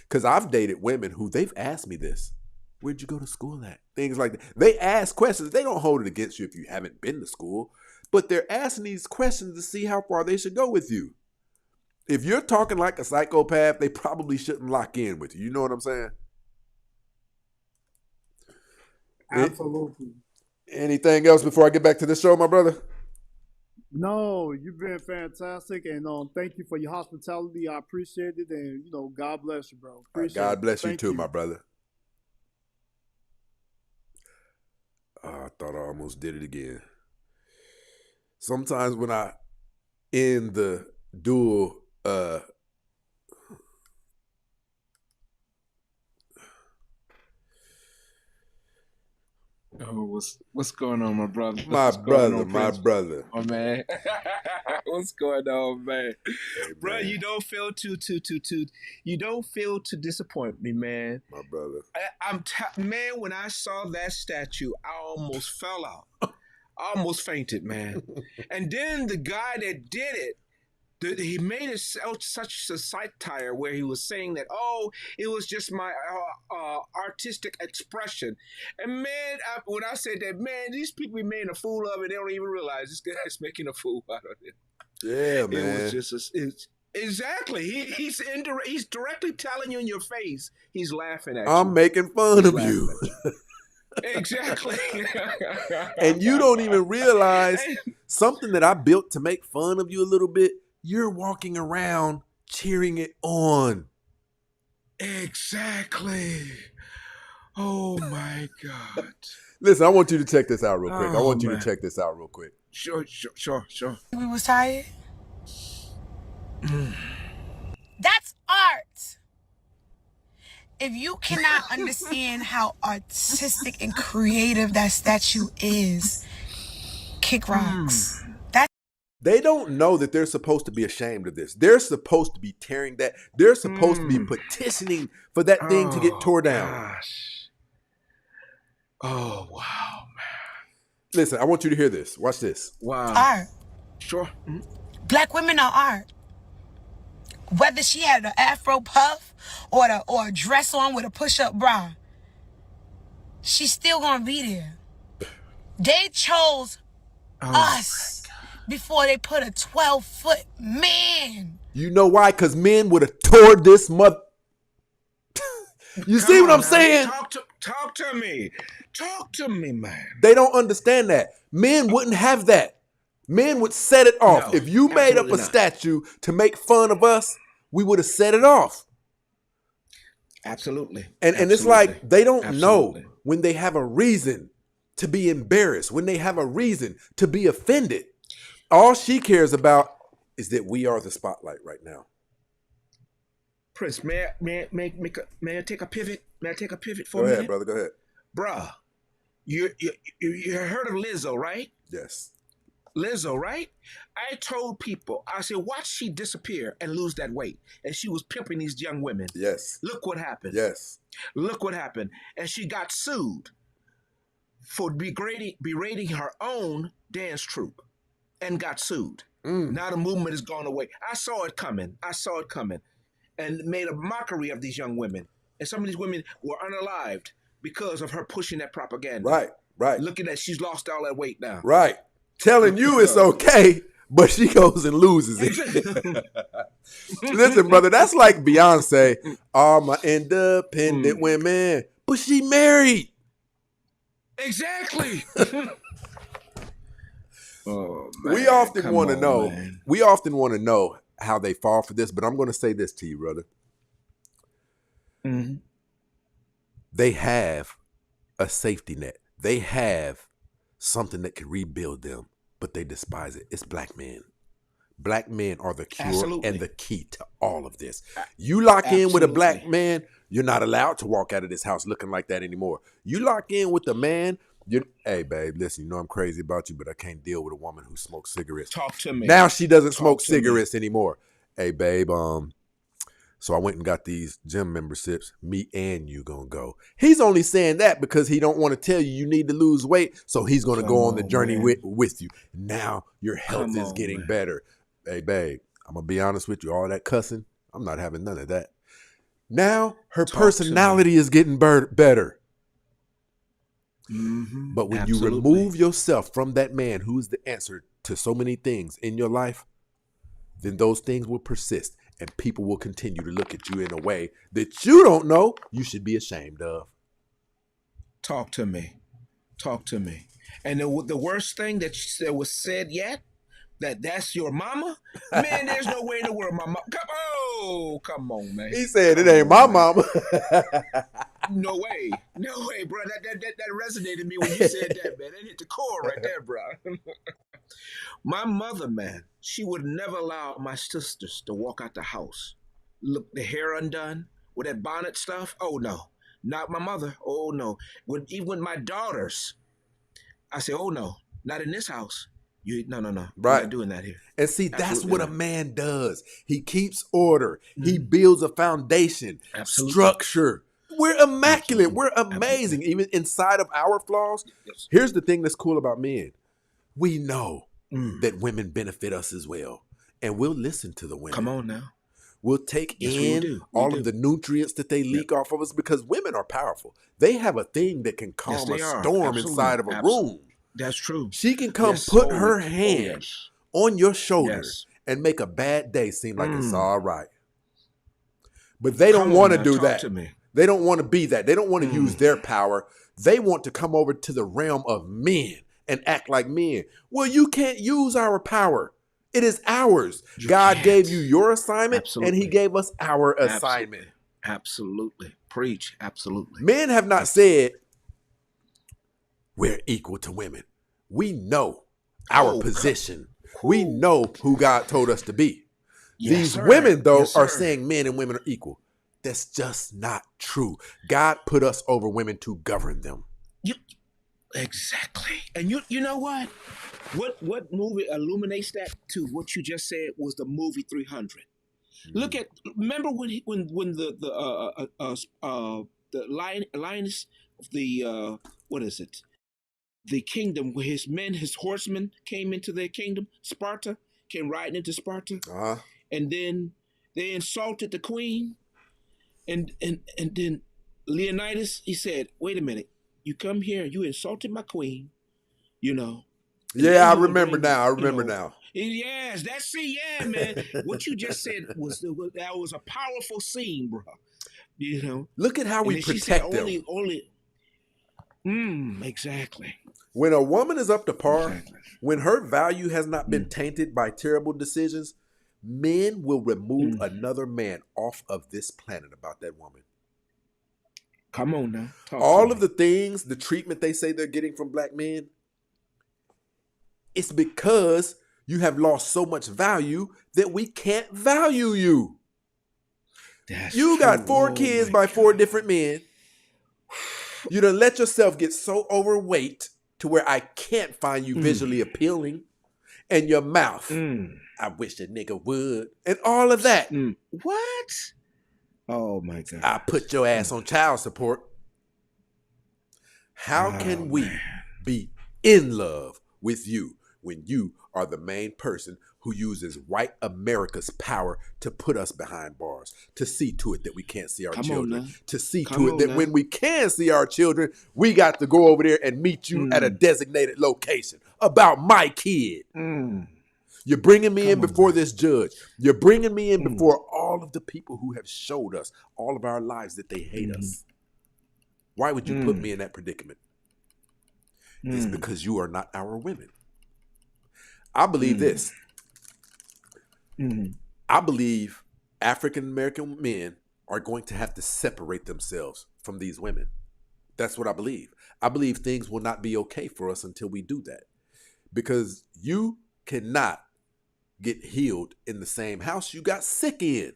Because I've dated women who they've asked me this. Where'd you go to school at? Things like that. They ask questions. They don't hold it against you if you haven't been to school. But they're asking these questions to see how far they should go with you. If you're talking like a psychopath, they probably shouldn't lock in with you. You know what I'm saying? Absolutely. Anything else before I get back to the show, my brother? No, you've been fantastic, and thank you for your hospitality. I appreciate it, and God bless you, bro. God bless you Thank too, my brother. I thought I almost did it again. Sometimes when I end the dual Oh, what's going on, my brother? My What's going brother, on, my Prince? brother. Oh man, what's going on, man? Hey, Bro, man, you don't feel too. You don't feel to disappoint me, man. my brother. Man. When I saw that statue, I almost fell out. I almost fainted, man. And then the guy that did it, he made it such a satire where he was saying that, oh, it was just my artistic expression. And man, when I said that, man, these people be making a fool of it. They don't even realize this guy's making a fool out of it. Yeah, man. It was just exactly. He's directly telling you in your face. He's laughing at you. I'm making fun He's of you. Exactly. And you don't even realize something that I built to make fun of you a little bit. You're walking around cheering it on. Exactly. Oh my God. Listen, I want you to check this out real quick. I Oh, want you man. to check this out real quick. Sure. We was tired. That's art. If you cannot understand how artistic and creative that statue is, kick rocks. They don't know that they're supposed to be ashamed of this. They're supposed to be tearing that. They're supposed to be petitioning for that thing to get tore down. Gosh. Oh, wow, man. Listen, I want you to hear this. Watch this. Wow. Art. Sure. Black women are art. Whether she had an afro puff or a dress on with a push-up bra, she's still gonna be there. They chose us before they put a 12-foot man. You know why? Because men would have tore this mother. You see what I'm saying? Talk to me. Talk to me, man. They don't understand that. Men wouldn't have that. Men would set it off. No, if you made up a absolutely not. statue to make fun of us, we would have set it off. Absolutely. And it's like they don't know Absolutely. when they have a reason to be embarrassed, when they have a reason to be offended. All she cares about is that we are the spotlight right now. Prince, may I take a pivot? May I take a pivot for Go a ahead, minute? brother. Go ahead. Bruh, you heard of Lizzo, right? Yes. Lizzo, right? I told people, I said, watch she disappear and lose that weight. And she was pimping these young women. Yes. Look what happened. Yes. Look what happened. And she got sued for berating her own dance troupe and got sued. Now the movement has gone away. I saw it coming. And made a mockery of these young women. And some of these women were unalived because of her pushing that propaganda. Right. Looking at she's lost all that weight now. Right. Telling you it's okay, but she goes and loses it. Listen, brother, that's like Beyonce. All my independent women, but she married. Exactly. Oh, man. We often Come want to on, know. man. We often want to know how they fall for this, but I'm going to say this to you, brother. Mhm. They have a safety net. They have something that can rebuild them, but they despise it. It's black men. Black men are the cure Absolutely. and the key to all of this. You lock in with a black Absolutely. man, you're not allowed to walk out of this house looking like that anymore. You lock in with a man, hey, babe, listen, you know I'm crazy about you, but I can't deal with a woman who smokes cigarettes. Talk to me. Now she doesn't smoke to me. cigarettes anymore. Hey, babe, so I went and got these gym memberships. Me and you gonna go. He's only saying that because he don't want to tell you need to lose weight, so he's gonna go on the journey with you. Now your health is getting better. Hey, babe, I'm gonna be honest with you. All that cussing, I'm not having none of that. Now her personality is getting better. Mhm. But when Absolutely. you remove yourself from that man who's the answer to so many things in your life, then those things will persist and people will continue to look at you in a way that you don't know you should be ashamed of. Talk to me. And the worst thing that was said yet, that's your mama? Man, there's no way in the world my mama. Come on, man. He said it ain't my mama. No way, bro. That resonated with me when you said that, man. That hit the core right there, bro. My mother, man, she would never allow my sisters to walk out the house. Look, the hair undone with that bonnet stuff. Oh no, not my mother. Oh no. Even with my daughters, I say, oh no, not in this house. No. We're Right. not doing that here. And see, that's Absolutely what a not. man does. He keeps order. He builds a foundation, Absolutely. structure. We're immaculate. Absolutely. We're amazing. Even inside of our flaws. Yes. Here's the thing that's cool about men. We know Mm. that women benefit us as well. And we'll listen to the women. Come on now. We'll take Yes, we in do. We all do. of the nutrients that they leak off of us because women are powerful. They have a thing that can calm they a are. storm Absolutely. inside of a Absolutely. room. That's true. She can come Yes. put Oh, her oh, hand yes. on your shoulder Yes. and make a bad day seem like it's Mm. all right. But they don't Come on want to now, do talk that. to me. They don't want to be that. They don't want to use their power. They want to come over to the realm of men and act like men. Well, you can't use our power. It is ours. You God can't. gave you your assignment, and Absolutely. he gave us our assignment. Absolutely. Preach. Absolutely. Men have not said we're equal to women. We know our Oh, position. We know who God told us to be. Yes, These sir. women, though, Yes, are sir. saying men and women are equal. That's just not true. God put us over women to govern them. Exactly. And you know what? What movie illuminates that too? What you just said was the movie 300. Look at remember when the lioness of the what is it? The kingdom where his horsemen came into their kingdom. Sparta came riding into Sparta, and then they insulted the queen, and then Leonidas, he said, "Wait a minute, you come here, you insulted my queen, you know." Yeah, I remember now. I remember now. Yes, yeah, man. What you just said was a powerful scene, bro. You know. Look at how And we then she said protect them. Exactly. When a woman is up to par, Exactly. when her value has not been tainted by terrible decisions, men will remove another man off of this planet about that woman. Come on now. Talk All to of me. the things, the treatment they say they're getting from black men, it's because you have lost so much value that we can't value you. That's You got true. 4 Oh, kids my by 4 God. different men. You done let yourself get so overweight to where I can't find you visually appealing. And your mouth, I wish a nigga would. And all of that. What? Oh my God. I put your ass on child support. How can we be in love with you when you are the main person who uses white America's power to put us behind bars, to see to it that we can't see our Come on children, now. to see Come to it on that now. when we can see our children, we got to go over there and meet you at a designated location about my kid. You're bringing me in before this judge. You're bringing me in before all of the people who have showed us all of our lives that they hate us. Why would you put me in that predicament? It's because you are not our women. I believe this. I believe African American men are going to have to separate themselves from these women. That's what I believe. I believe things will not be okay for us until we do that. Because you cannot get healed in the same house you got sick in.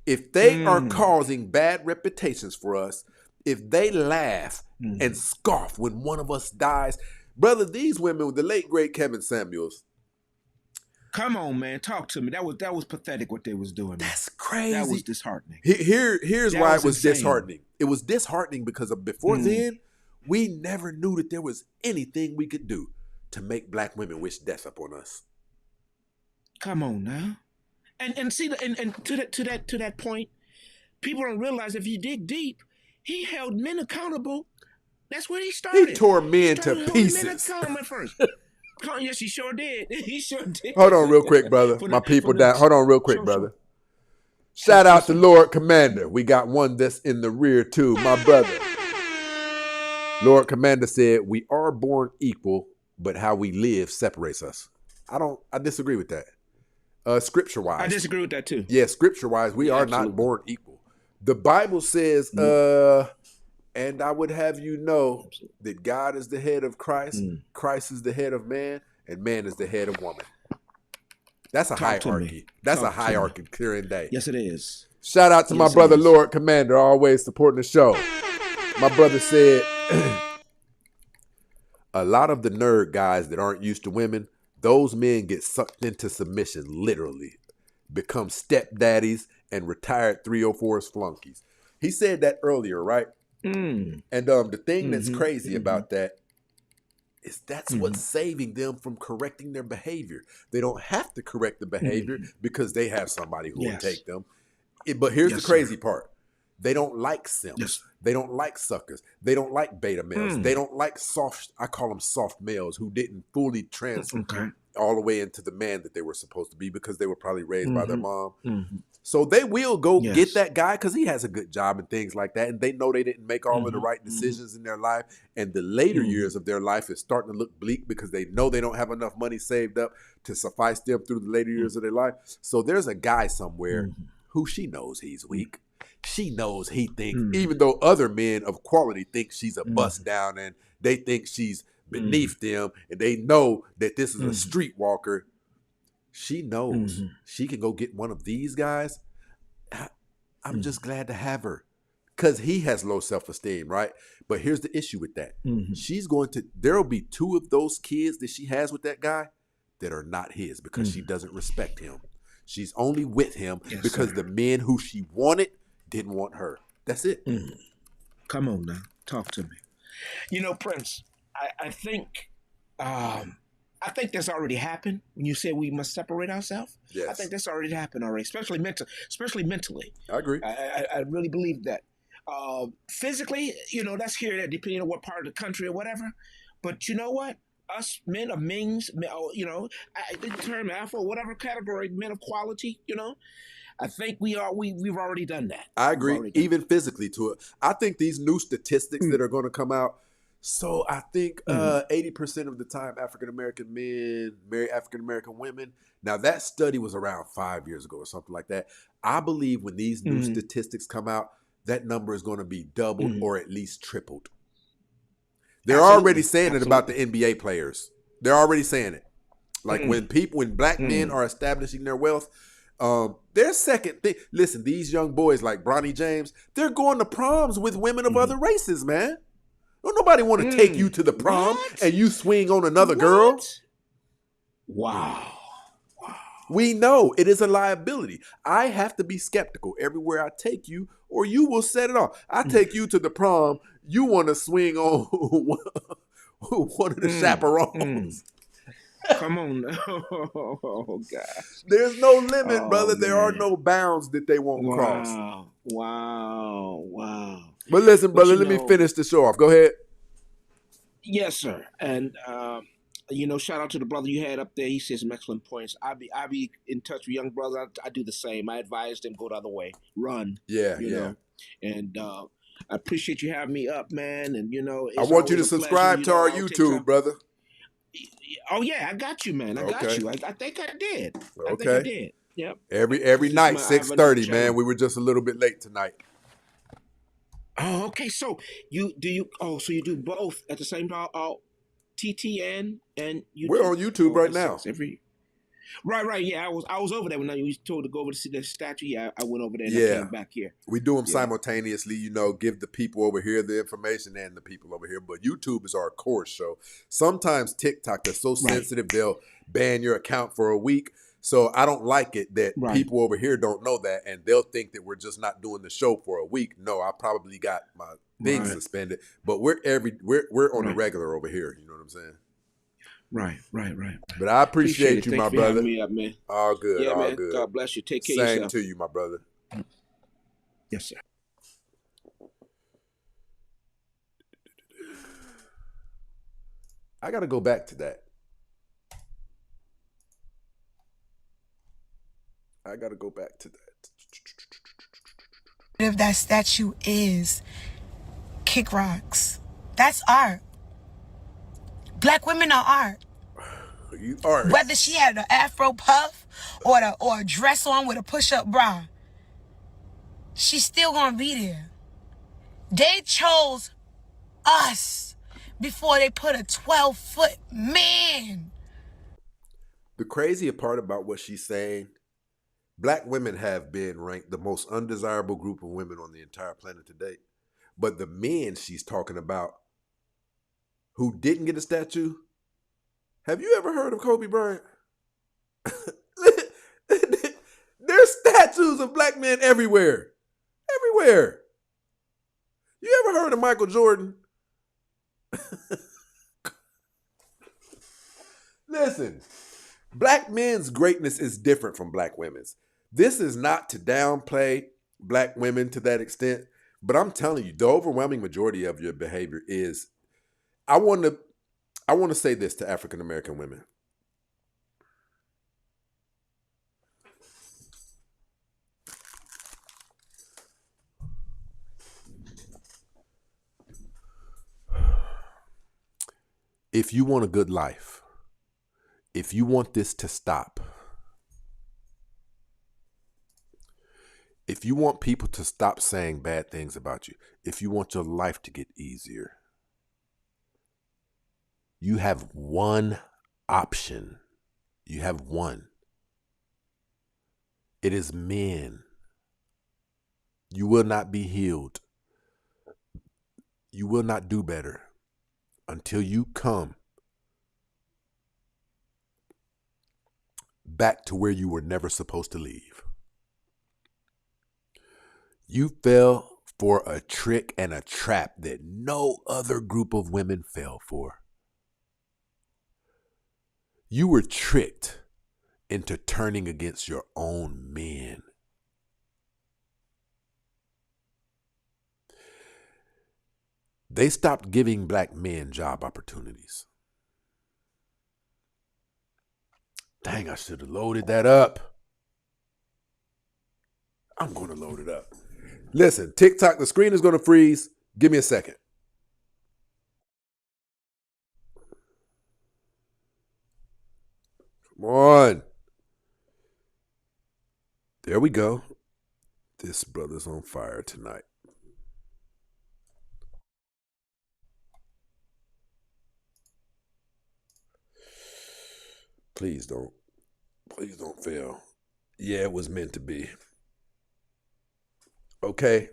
If they are causing bad reputations for us, if they laugh and scoff when one of us dies, brother, these women, the late great Kevin Samuels, Come on, man. Talk to me. That was pathetic what they was doing. Man. that's crazy. That was disheartening. Here's That why was it was insane. disheartening. It was disheartening because before then, we never knew that there was anything we could do to make black women wish death upon us. Come on now. And see and to that point, people don't realize if you dig deep, he held men accountable. That's where he started. He tore men Started to holding men pieces. accountable first. Yes, he sure did. He sure did. Hold on real quick, brother. For My the- people for the- down. Hold on real quick, Sure, brother. sure. Shout out to Lord Commander. We got one that's in the rear too. My brother. Lord Commander said, we are born equal, but how we live separates us. I disagree with that. Scripture wise. I disagree with that too. Yeah, scripture wise, we are not absolutely. born equal. The Bible says, and I would have you know that God is the head of Christ, Christ is the head of man, and man is the head of woman. That's a Talk to me. hierarchy. That's a Talk to me. hierarchy, clear and day. Yes, it is. Shout out to my Yes, it brother, is. Lord Commander, always supporting the show. My brother said, a lot of the nerd guys that aren't used to women, those men get sucked into submission, literally, become stepdaddies and retired 304's flunkies. He said that earlier, right? Mm. And the thing that's Mhm, crazy mhm. about that is that's what's saving them from correcting their behavior. They don't have to correct the behavior because they have somebody who will Yes. take them. But here's Yes, the crazy sir. part. They don't like simps. Yes. They don't like suckers. They don't like beta males. Mm. They don't like soft, I call them soft males, who didn't fully transfer Okay. all the way into the man that they were supposed to be because they were probably raised by their mom. Mhm. So they will go Yes. get that guy because he has a good job and things like that. And they know they didn't make all of the Mhm, right decisions in their life. And the later Mhm. years of their life is starting to look bleak because they know they don't have enough money saved up to suffice them through the later years of their life. So there's a guy somewhere who she knows he's weak. She knows he thinks, even though other men of quality think she's a bust down and they think she's beneath them and they know that this is a streetwalker, she knows she can go get one of these guys. I'm just glad to have her because he has low self-esteem, right? But here's the issue with that. There'll be 2 of those kids that she has with that guy that are not his because she doesn't respect him. She's only with him because the men who she wanted didn't want her. That's it. Come on now, talk to me. You know, Prince, I think that's already happened. When you say we must separate ourselves, I Yes. think that's already happened already, especially mentally. I agree. I really believe that. Physically, that's here, there, depending on what part of the country or whatever. But you know what? Us men of means, the term alpha, whatever category, men of quality, I think we've already done that. I We've agree, already done even physically to it. I think these new statistics that are going to come out. So I think 80% of the time African-American men marry African-American women. Now that study was around 5 years ago or something like that. I believe when these new statistics come out, that number is going to be doubled or at least tripled. They're Absolutely. already saying it about the NBA players. They're already saying it. Like when black men are establishing their wealth, their second thing. Listen, these young boys like Bronny James, they're going to proms with women of other races, man. Don't nobody want to take you to the prom What? and you swing on another girl. Wow. We know it is a liability. I have to be skeptical everywhere I take you, or you will set it off. I take you to the prom, you want to swing on one of the chaperones. Come on. Oh, gosh. There's no limit, Oh, brother. There are man. no bounds that they won't cross. Wow. But listen, brother, you let me know- finish the show off. Go ahead. Yes, sir. And shout out to the brother you had up there. He said some excellent points. I be in touch with young brothers. I do the same. I advise them go the other way, run. Yeah, you know. And I appreciate you having me up, man. And I want you to it's always a subscribe pleasure, to our I'll take YouTube, time- brother. Oh yeah, I got you, man. I got Okay. you. I think I did. I think Okay. I did. Yep. Every This is night, my- I have another 6:30, man. channel. We were just a little bit late tonight. Oh, okay. So you do both at the same time? TTN and YouTube. We're on YouTube right now. Right. Yeah, I was over there when I was told to go over to see the statue. Yeah, I went over there and I Yeah. came back here. We do them Yeah. simultaneously, give the people over here the information and the people over here. But YouTube is our core show. Sometimes TikTok is so sensitive, they'll ban your account for a week. So I don't like it that Right. people over here don't know that, and they'll think that we're just not doing the show for a week. No, I probably got my thing Right. suspended, but we're on a Right. regular over here. You know what I'm saying? Right. But I appreciate you, Thanks my for brother. having me up, man. All good, Yeah, all man. good. God bless you. Take care of Same yourself. to you, my brother. Yes, sir. I got to go back to that. If that statue is kick rocks, that's art. Black women are art. You are. Whether she had an afro puff or a dress on with a push-up bra, she's still gonna be there. They chose us before they put a 12-foot man. The crazier part about what she's saying, black women have been ranked the most undesirable group of women on the entire planet to date. But the men she's talking about who didn't get a statue, have you ever heard of Kobe Bryant? There's statues of black men everywhere. Everywhere. You ever heard of Michael Jordan? Listen, black men's greatness is different from black women's. This is not to downplay black women to that extent, but I'm telling you, the overwhelming majority of your behavior is. I want to say this to African American women. If you want a good life, if you want this to stop, if you want people to stop saying bad things about you, if you want your life to get easier, you have one option. You have one. It is men. You will not be healed. You will not do better until you come back to where you were never supposed to leave. You fell for a trick and a trap that no other group of women fell for. You were tricked into turning against your own men. They stopped giving black men job opportunities. Dang, I should have loaded that up. I'm going to load it up. Listen, TikTok, the screen is going to freeze. Give me a second. Come on. There we go. This brother's on fire tonight. Please don't fail. Yeah, it was meant to be. Okay.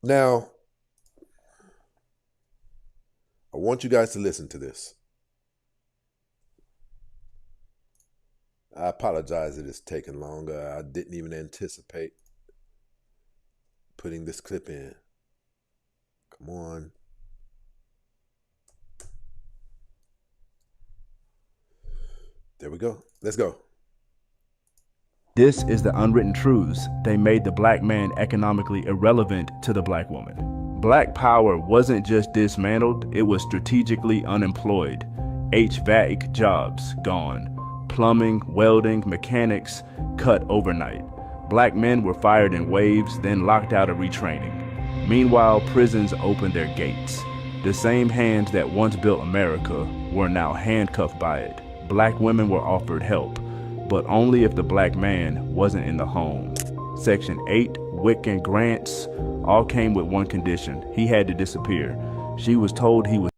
Now, I want you guys to listen to this. I apologize that it's taken longer. I didn't even anticipate putting this clip in. Come on. There we go. Let's go. This is the unwritten truths. They made the black man economically irrelevant to the black woman. Black power wasn't just dismantled, it was strategically unemployed. HVAC jobs gone. Plumbing, welding, mechanics cut overnight. Black men were fired in waves, then locked out of retraining. Meanwhile, prisons opened their gates. The same hands that once built America were now handcuffed by it. Black women were offered help, but only if the black man wasn't in the home. Section 8, WIC and grants all came with one condition. He had to disappear. She was told he was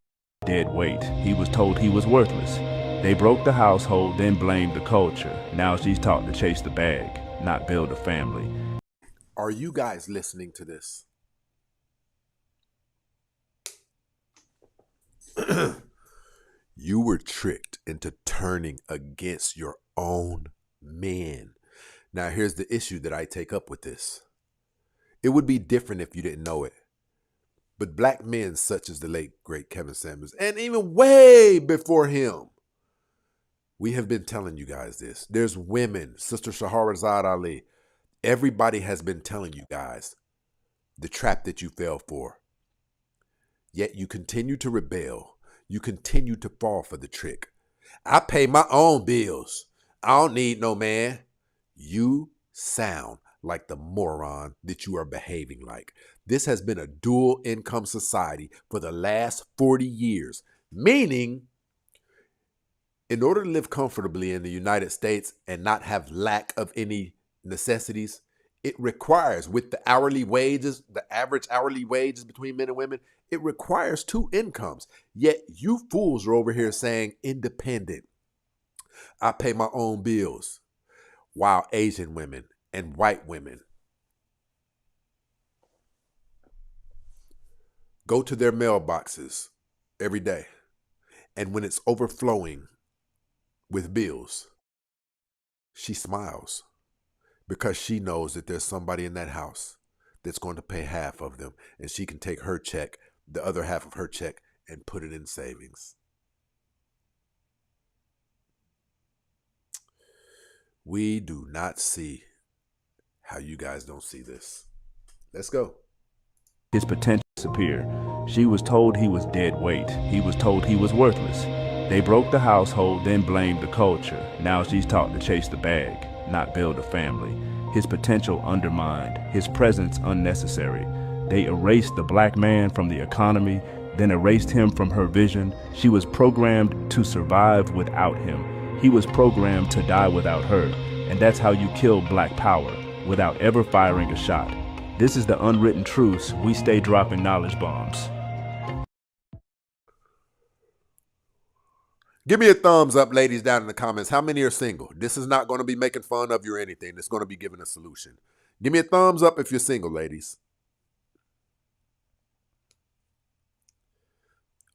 dead weight. He was told he was worthless. They broke the household, then blamed the culture. Now she's taught to chase the bag, not build a family. Are you guys listening to this? You were tricked into turning against your own men. Now, here's the issue that I take up with this. It would be different if you didn't know it. But black men such as the late, great Kevin Samuels, and even way before him, we have been telling you guys this. There's women, Sister Shahrazad Ali. Everybody has been telling you guys the trap that you fell for. Yet you continue to rebel. You continue to fall for the trick. I pay my own bills. I don't need no man. You sound like the moron that you are behaving like. This has been a dual income society for the last 40 years, meaning in order to live comfortably in the United States and not have lack of any necessities, it requires, with the hourly wages, the average hourly wages between men and women, it requires 2 incomes. Yet you fools are over here saying independent. I pay my own bills. While Asian women and white women go to their mailboxes every day. And when it's overflowing with bills, she smiles because she knows that there's somebody in that house that's going to pay half of them, and she can take her check, the other half of her check, and put it in savings. We do not see how you guys don't see this. Let's go. His potential disappeared. She was told he was dead weight. He was told he was worthless. They broke the household, then blamed the culture. Now she's taught to chase the bag, not build a family. His potential undermined, his presence unnecessary. They erased the black man from the economy, then erased him from her vision. She was programmed to survive without him. He was programmed to die without her. And that's how you kill black power, without ever firing a shot. This is the unwritten truths. We stay dropping knowledge bombs. Give me a thumbs up, ladies, down in the comments. How many are single? This is not going to be making fun of you or anything. It's going to be giving a solution. Give me a thumbs up if you're single, ladies.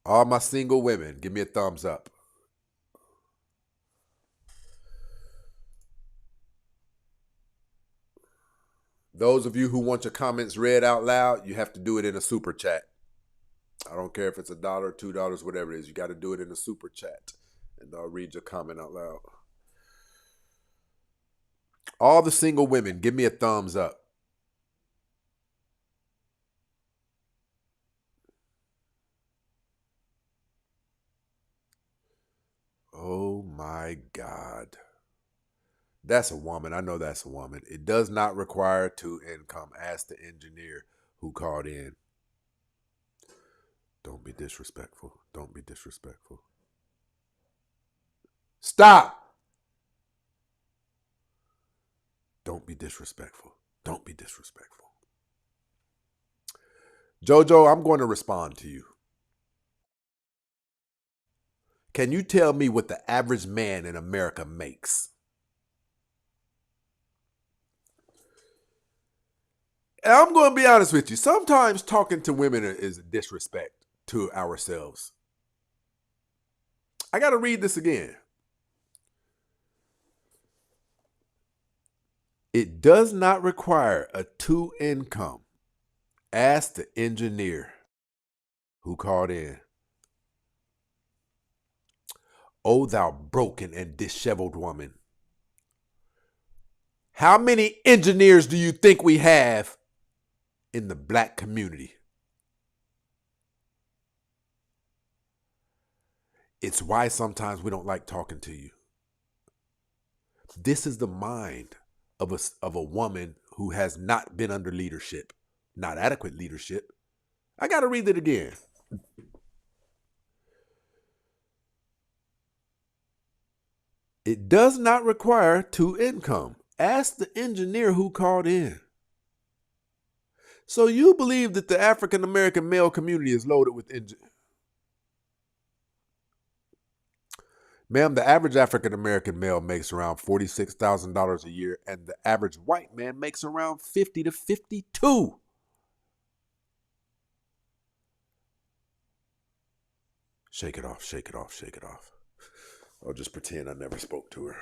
All my single women, give me a thumbs up. Those of you who want your comments read out loud, you have to do it in a super chat. I don't care if it's $1, $2, whatever it is. You got to do it in a super chat, and I'll read your comment out loud. All the single women, give me a thumbs up. Oh my God. That's a woman. I know that's a woman. It does not require 2 income. Ask the engineer who called in. Don't be disrespectful. Don't be disrespectful. Stop. Don't be disrespectful. Don't be disrespectful. Jojo, I'm going to respond to you. Can you tell me what the average man in America makes? And I'm going to be honest with you. Sometimes talking to women is a disrespect to ourselves. I got to read this again. It does not require a 2 income. Ask the engineer who called in. O thou broken and disheveled woman. How many engineers do you think we have in the black community? It's why sometimes we don't like talking to you. This is the mind of a woman who has not been under leadership, not adequate leadership. I got to read it again. It does not require 2 income. Ask the engineer who called in. So you believe that the African American male community is loaded with engineers? Ma'am, the average African American male makes around $46,000 a year, and the average white man makes around 50 to 52. Shake it off, shake it off, shake it off. I'll just pretend I never spoke to her.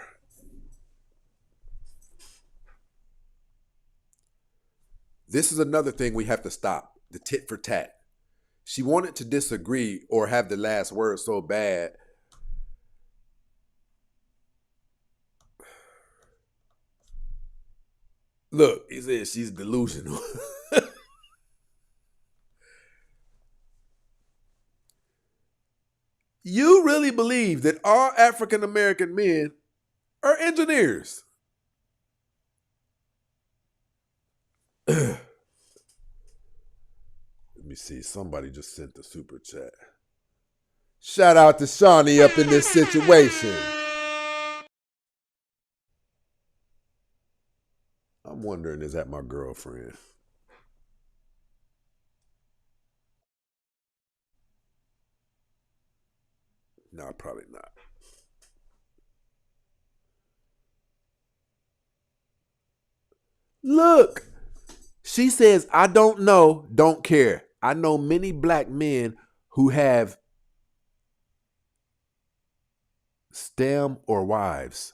This is another thing we have to stop, the tit for tat. She wanted to disagree or have the last word so bad. Look, he said she's delusional. You really believe that all African American men are engineers? Let me see. Somebody just sent the super chat. Shout out to Shawnee up in this situation. I'm wondering, is that my girlfriend? No, probably not. Look, she says, I don't know, don't care. I know many black men who have STEM or wives,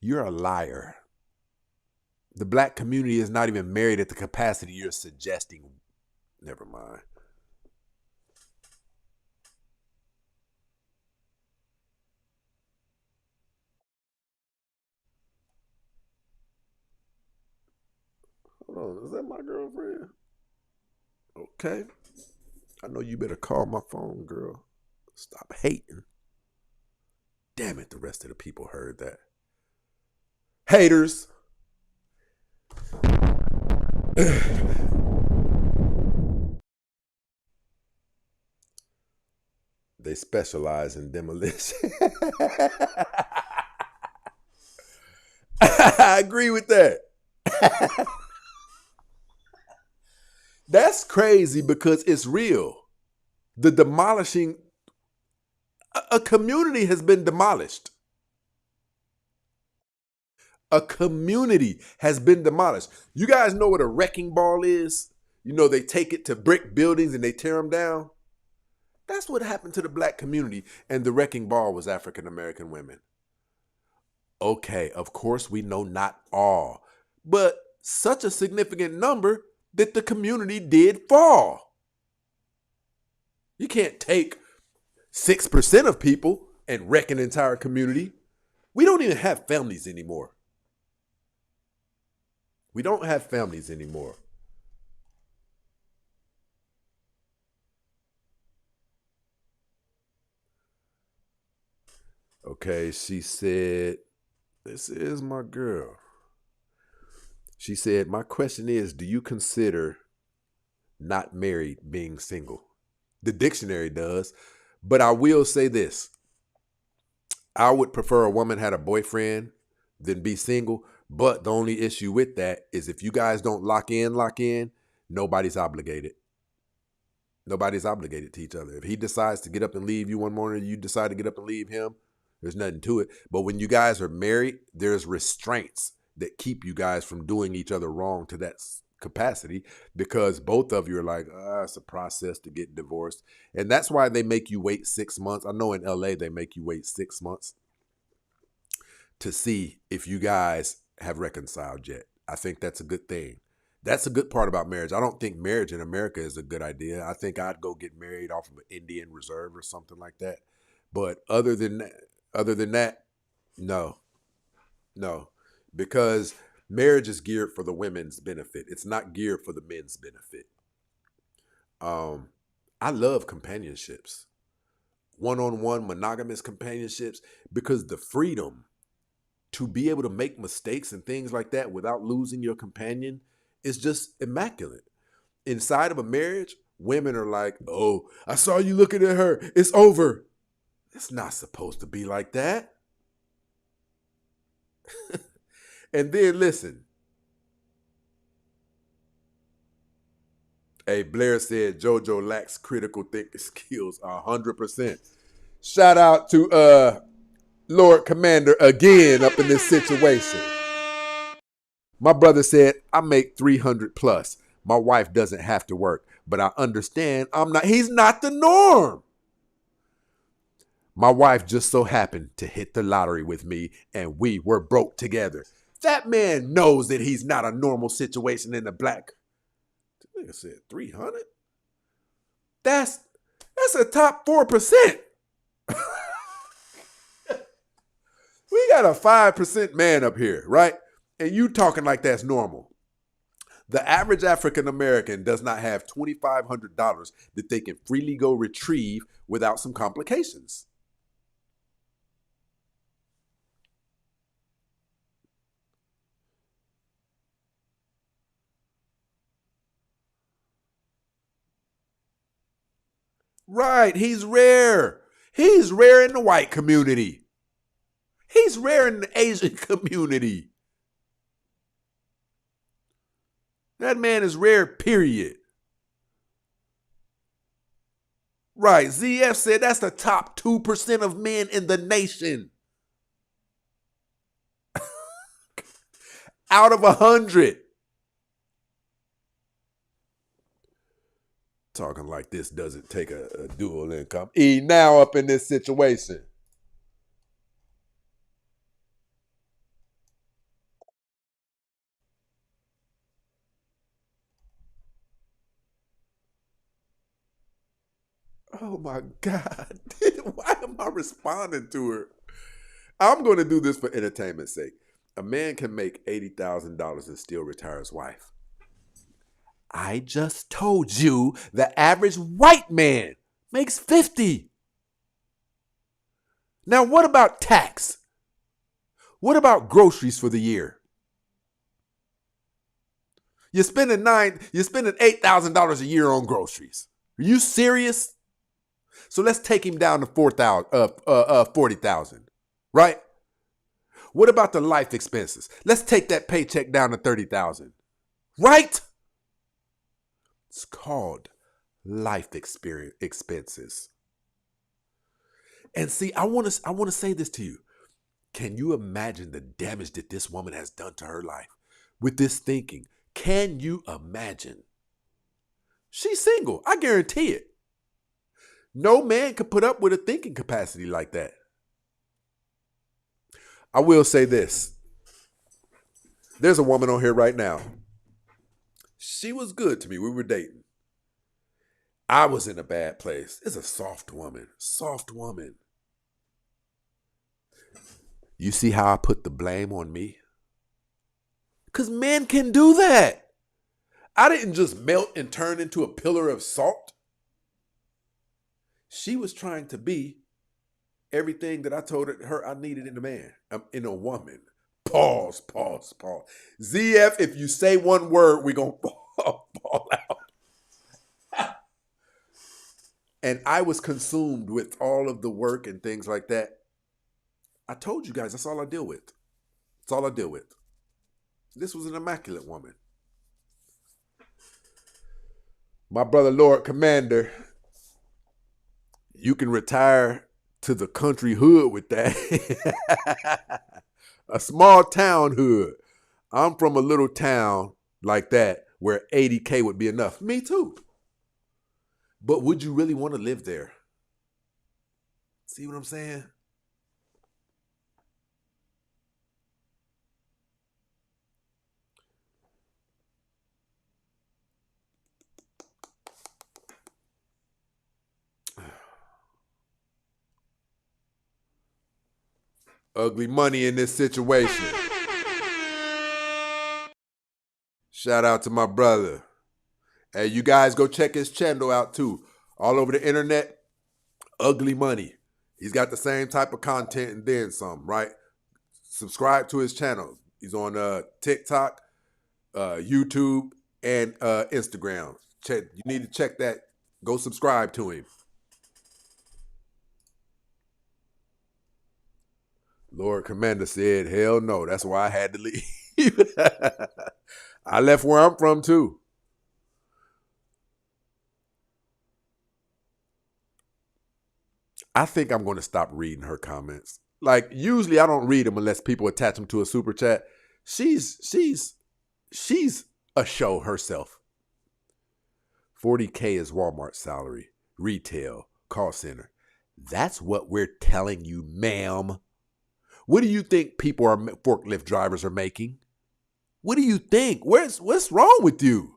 you're a liar. The black community is not even married at the capacity you're suggesting. Never mind. Hold on, is that my girlfriend? Okay. I know you better call my phone, girl. Stop hating. Damn it, the rest of the people heard that. Haters. They specialize in demolition. I agree with that. That's crazy because it's real. The demolishing, a community has been demolished. A community has been demolished. You guys know what a wrecking ball is? You know, they take it to brick buildings and they tear them down. That's what happened to the black community, and the wrecking ball was African American women. Okay, of course we know not all, but such a significant number that the community did fall. You can't take 6% of people and wreck an entire community. We don't even have families anymore. We don't have families anymore. Okay, she said, this is my girl. She said, my question is, do you consider not married being single? The dictionary does, but I will say this. I would prefer a woman had a boyfriend than be single, but the only issue with that is if you guys don't lock in, nobody's obligated. Nobody's obligated to each other. If he decides to get up and leave you one morning, you decide to get up and leave him, there's nothing to it. But when you guys are married, there's restraints that keep you guys from doing each other wrong to that capacity, because both of you are like, it's a process to get divorced. And that's why they make you wait 6 months. I know in LA, they make you wait 6 months to see if you guys have reconciled yet. I think that's a good thing. That's a good part about marriage. I don't think marriage in America is a good idea. I think I'd go get married off of an Indian reserve or something like that. But other than that, no, because marriage is geared for the women's benefit. It's not geared for the men's benefit. I love companionships, one-on-one monogamous companionships, because the freedom to be able to make mistakes and things like that without losing your companion is just immaculate. Inside of a marriage, women are like, oh, I saw you looking at her. It's over. It's not supposed to be like that. And then listen. Hey, Blair said JoJo lacks critical thinking skills 100%. Shout out to Lord Commander again up in this situation. My brother said, I make 300 plus. My wife doesn't have to work, but I understand he's not the norm. My wife just so happened to hit the lottery with me and we were broke together. That man knows that he's not a normal situation in the black. I think I said 300. That's a top 4%. We got a 5% man up here, right? And you talking like that's normal. The average African American does not have $2,500 that they can freely go retrieve without some complications. Right, he's rare. He's rare in the white community. He's rare in the Asian community. That man is rare, period. Right, ZF said that's the top 2% of men in the nation. Out of 100. Talking like this doesn't take a dual income. Now up in this situation. Oh my God. Why am I responding to her? I'm going to do this for entertainment's sake. A man can make $80,000 and still retire his wife. I just told you the average white man makes 50. Now, what about tax? What about groceries for the year? You're spending $8,000 a year on groceries. Are you serious? So let's take him down to 40,000, right? What about the life expenses? Let's take that paycheck down to 30,000, right? It's called life expenses. And see, I want to say this to you. Can you imagine the damage that this woman has done to her life with this thinking? Can you imagine? She's single. I guarantee it. No man could put up with a thinking capacity like that. I will say this. There's a woman on here right now. She was good to me. We were dating. I was in a bad place. It's a soft woman. Soft woman. You see how I put the blame on me? Because men can do that. I didn't just melt and turn into a pillar of salt. She was trying to be everything that I told her I needed in a man, in a woman. Pause. ZF, if you say one word, we're going to fall out. And I was consumed with all of the work and things like that. I told you guys, that's all I deal with. That's all I deal with. This was an immaculate woman. My brother, Lord Commander, you can retire to the country hood with that. A small town hood. I'm from a little town like that where 80K would be enough. Me too. But would you really want to live there? See what I'm saying? Ugly money in this situation. Shout out to my brother. Hey, you guys go check his channel out too. All over the internet, Ugly Money. He's got the same type of content and then some, right? Subscribe to his channel. He's on TikTok, YouTube, and Instagram. You need to check that. Go subscribe to him. Lord Commander said, hell no. That's why I had to leave. I left where I'm from too. I think I'm going to stop reading her comments. Like, usually I don't read them unless people attach them to a super chat. She's a show herself. 40K is Walmart's salary, retail, call center. That's what we're telling you, ma'am. What do you think forklift drivers are making? What do you think? What's wrong with you?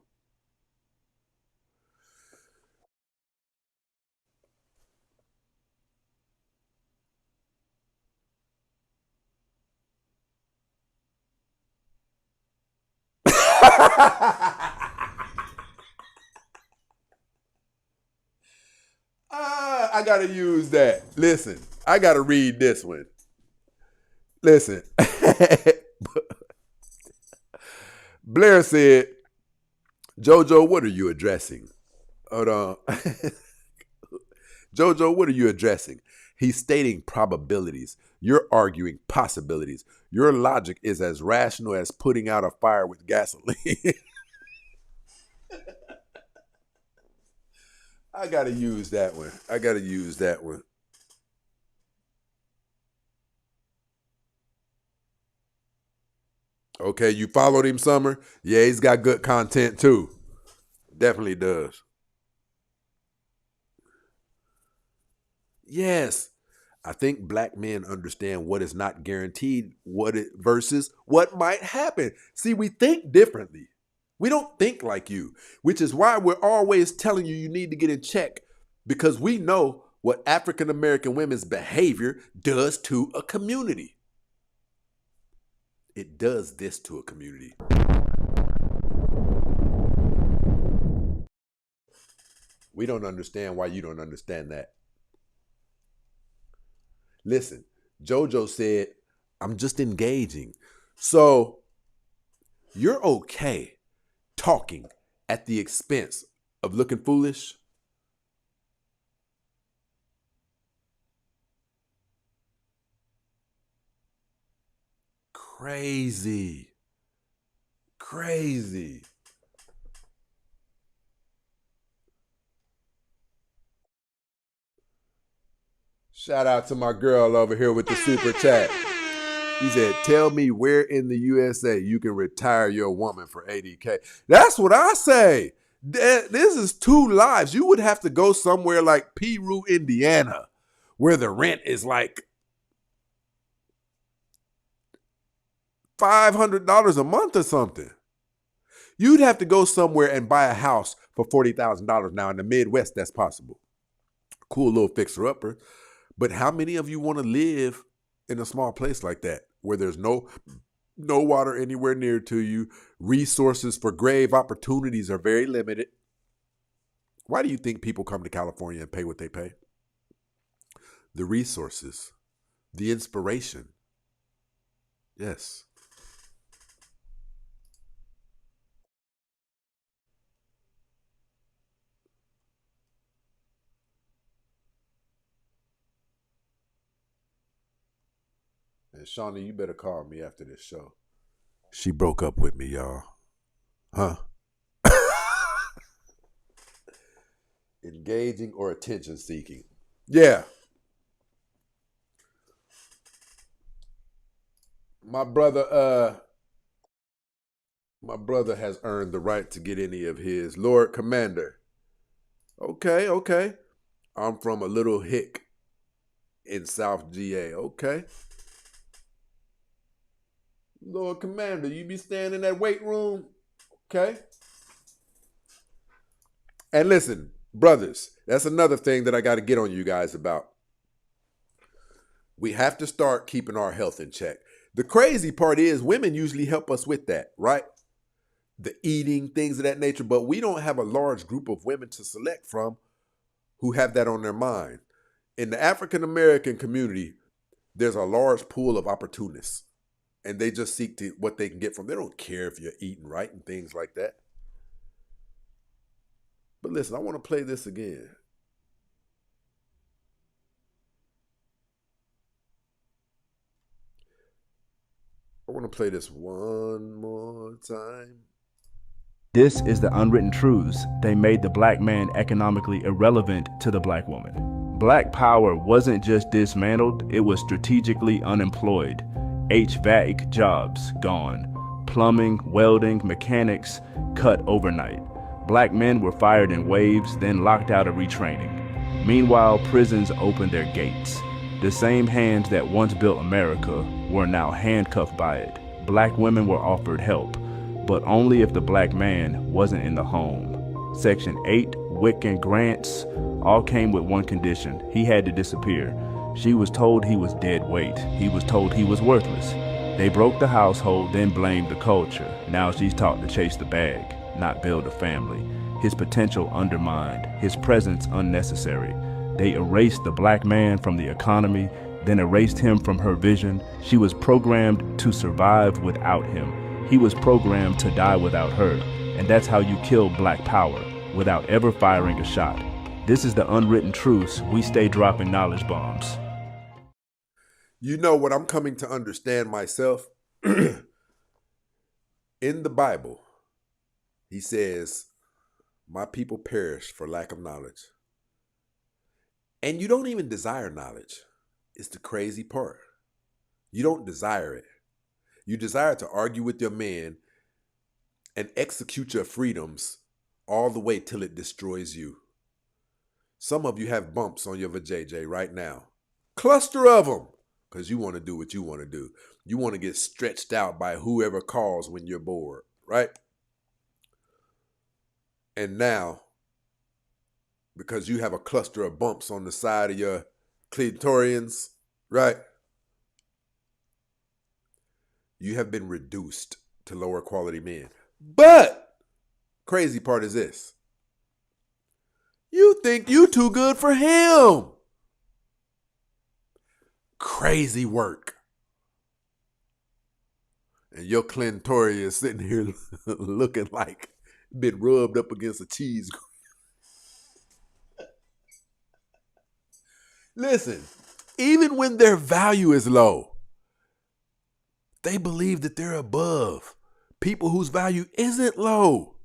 I gotta use that. Listen, I gotta read this one. Listen. Blair said, Jojo, what are you addressing? Hold on. Jojo, what are you addressing? He's stating probabilities. You're arguing possibilities. Your logic is as rational as putting out a fire with gasoline. I got to use that one. Okay, you followed him, Summer? Yeah, he's got good content too. Definitely does. Yes. I think black men understand what is not guaranteed, versus what might happen. See, we think differently. We don't think like you, which is why we're always telling you need to get in check because we know what African American women's behavior does to a community. It does this to a community. We don't understand why you don't understand that. Listen, JoJo said, I'm just engaging. So you're okay talking at the expense of looking foolish? Crazy. Crazy. Shout out to my girl over here with the super chat. He said, tell me where in the USA you can retire your woman for $80K. That's what I say. This is 2 lives. You would have to go somewhere like Peru, Indiana, where the rent is like $500 a month or something. You'd have to go somewhere and buy a house for $40,000. Now in the Midwest, that's possible. Cool little fixer-upper. But how many of you want to live in a small place like that, where there's no water anywhere near to you, resources for grave opportunities are very limited? Why do you think people come to California and pay what they pay? The resources, the inspiration. Yes. And Shawnee, you better call me after this show. She broke up with me, y'all. Huh? Engaging or attention seeking. Yeah. My brother has earned the right to get any of his. Lord Commander. Okay. I'm from a little hick in South GA. Okay. Lord Commander, you be staying in that weight room? Okay. And listen, brothers, that's another thing that I got to get on you guys about. We have to start keeping our health in check. The crazy part is women usually help us with that, right? The eating, things of that nature, but we don't have a large group of women to select from who have that on their mind. In the African American community, there's a large pool of opportunists. And they just seek to what they can get from. They don't care if you're eating right and things like that. But listen, I want to play this again. I want to play this one more time. This is the unwritten truths. They made the black man economically irrelevant to the black woman. Black power wasn't just dismantled, it was strategically unemployed. HVAC jobs gone. Plumbing, welding, mechanics cut overnight. Black men were fired in waves, then locked out of retraining. Meanwhile, prisons opened their gates. The same hands that once built America were now handcuffed by it. Black women were offered help, but only if the black man wasn't in the home. Section 8, WIC and grants all came with one condition. He had to disappear. She was told he was dead weight. He was told he was worthless. They broke the household, then blamed the culture. Now she's taught to chase the bag, not build a family. His potential undermined, his presence unnecessary. They erased the black man from the economy, then erased him from her vision. She was programmed to survive without him. He was programmed to die without her. And that's how you kill black power, without ever firing a shot. This is the unwritten truths. We stay dropping knowledge bombs. You know what I'm coming to understand myself? In the Bible, he says, my people perish for lack of knowledge. And you don't even desire knowledge. It's the crazy part. You don't desire it. You desire to argue with your man and execute your freedoms all the way till it destroys you. Some of you have bumps on your vajayjay right now. Cluster of them. Because you want to do what you want to do. You want to get stretched out by whoever calls when you're bored, right? And now, because you have a cluster of bumps on the side of your clitorians, right? You have been reduced to lower quality men. But crazy part is this. You think you too good for him. Crazy work. And your clitoris is sitting here looking like been rubbed up against a cheese. Listen, even when their value is low, they believe that they're above people whose value isn't low.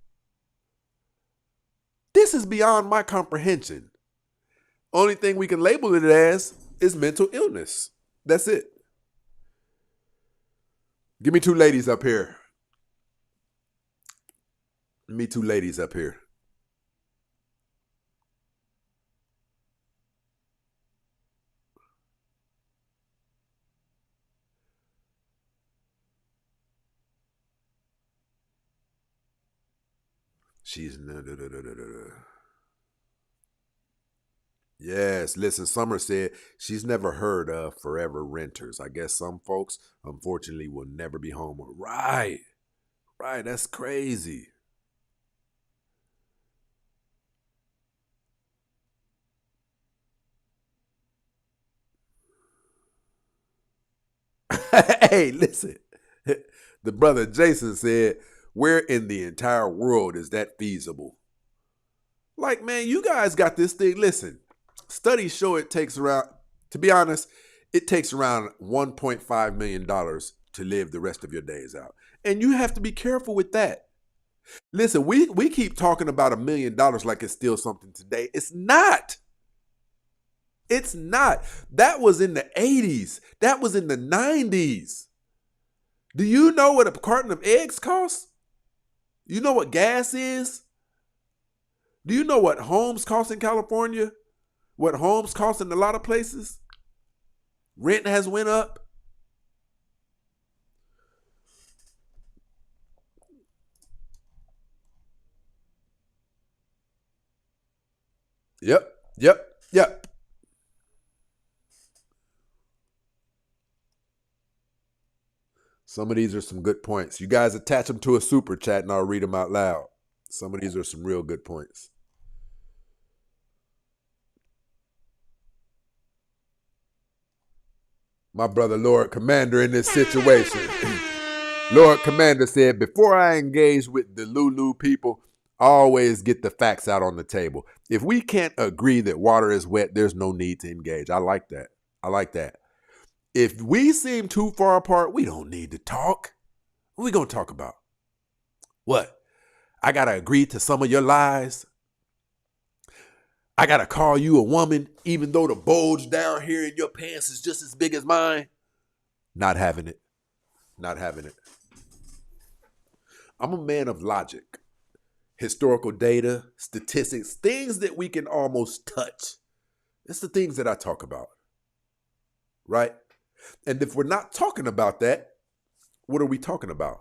This is beyond my comprehension. Only thing we can label it as is mental illness. That's it. Give me 2 ladies up here. Give me 2 ladies up here. She's Yes, listen, Summer said she's never heard of forever renters. I guess some folks, unfortunately, will never be home. Right, that's crazy. Hey, listen, the brother Jason said, where in the entire world is that feasible? Like, man, you guys got this thing. Listen, studies show it takes around, to be honest, it takes around $1.5 million to live the rest of your days out. And you have to be careful with that. Listen, we keep talking about $1 million like it's still something today. It's not. It's not. That was in the 80s. That was in the 90s. Do you know what a carton of eggs costs? You know what gas is? Do you know what homes cost in California? What homes cost in a lot of places? Rent has went up. Yep. Some of these are some good points. You guys attach them to a super chat and I'll read them out loud. Some of these are some real good points. My brother Lord Commander in this situation. Lord Commander said, before I engage with the Lulu people, I always get the facts out on the table. If we can't agree that water is wet, there's no need to engage. I like that. If we seem too far apart, we don't need to talk. What we gonna talk about? What? I gotta agree to some of your lies? I gotta call you a woman even though the bulge down here in your pants is just as big as mine? Not having it. I'm a man of logic, historical data, statistics, things that we can almost touch. It's the things that I talk about, right? And if we're not talking about that, what are we talking about?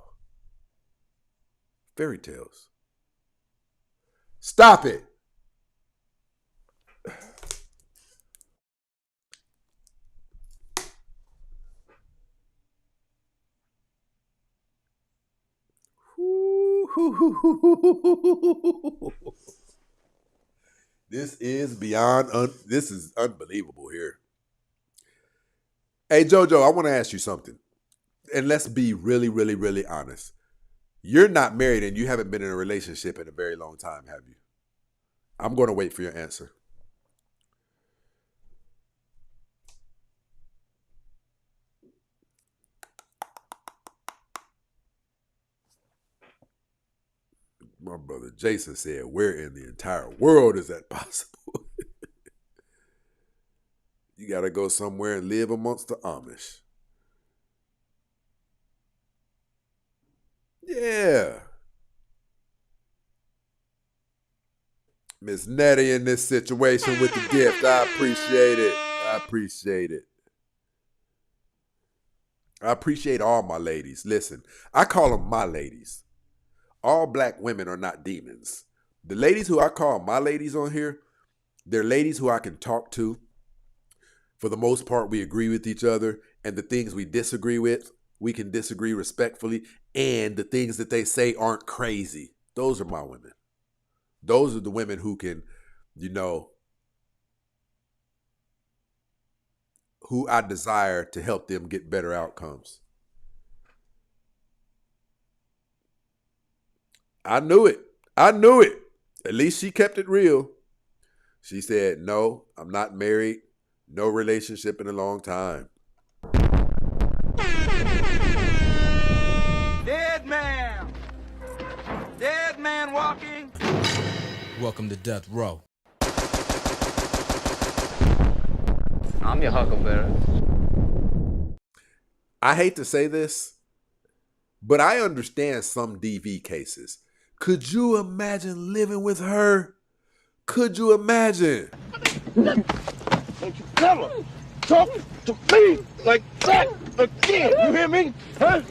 Fairy tales. Stop it. This is this is unbelievable here. Hey, JoJo, I want to ask you something. And let's be really, really, really honest. You're not married and you haven't been in a relationship in a very long time, have you? I'm going to wait for your answer. My brother Jason said, where in the entire world is that possible? You got to go somewhere and live amongst the Amish. Yeah. Miss Nettie in this situation with the gift. I appreciate it. I appreciate all my ladies. Listen, I call them my ladies. All black women are not demons. The ladies who I call my ladies on here, They're ladies who I can talk to. For the most part, we agree with each other, and the things we disagree with, we can disagree respectfully, and the things that they say aren't crazy. Those are my women. Those are the women who can, who I desire to help them get better outcomes. I knew it. At least she kept it real. She said, no, I'm not married. No relationship in a long time. Dead man. Dead man walking. Welcome to Death Row. I'm your huckleberry. I hate to say this, but I understand some DV cases. Could you imagine living with her? Could you imagine? Don't you ever talk to me like that again. You hear me? Huh?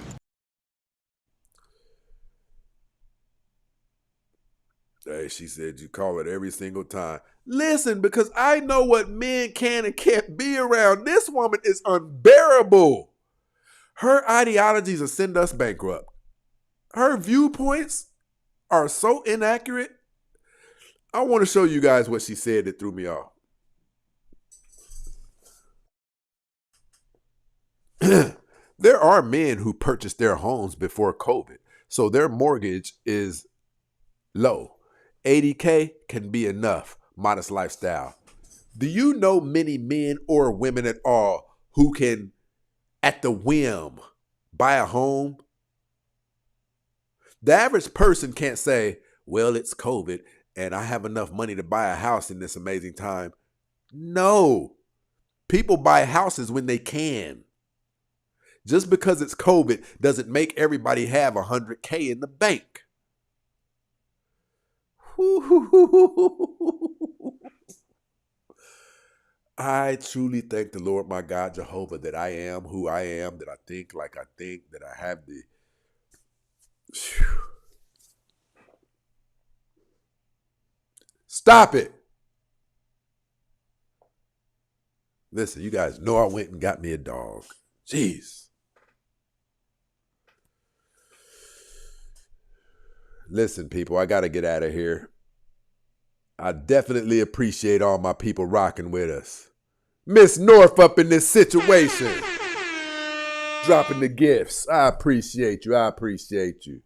Hey, she said you call it every single time. Listen, because I know what men can and can't be around. This woman is unbearable. Her ideologies will send us bankrupt. Her viewpoints are so inaccurate. I want to show you guys what she said that threw me off. There are men who purchased their homes before COVID, so their mortgage is low. $80K can be enough. Modest lifestyle. Do you know many men or women at all who can, at the whim, buy a home? The average person can't say, well, it's COVID and I have enough money to buy a house in this amazing time. No. People buy houses when they can. Just because it's COVID doesn't make everybody have $100K in the bank. I truly thank the Lord my God, Jehovah, that I am who I am, that I think like I think, that I have the... Stop it. Listen, you guys know I went and got me a dog. Jeez. Listen, people, I got to get out of here. I definitely appreciate all my people rocking with us. Miss North up in this situation. Dropping the gifts. I appreciate you.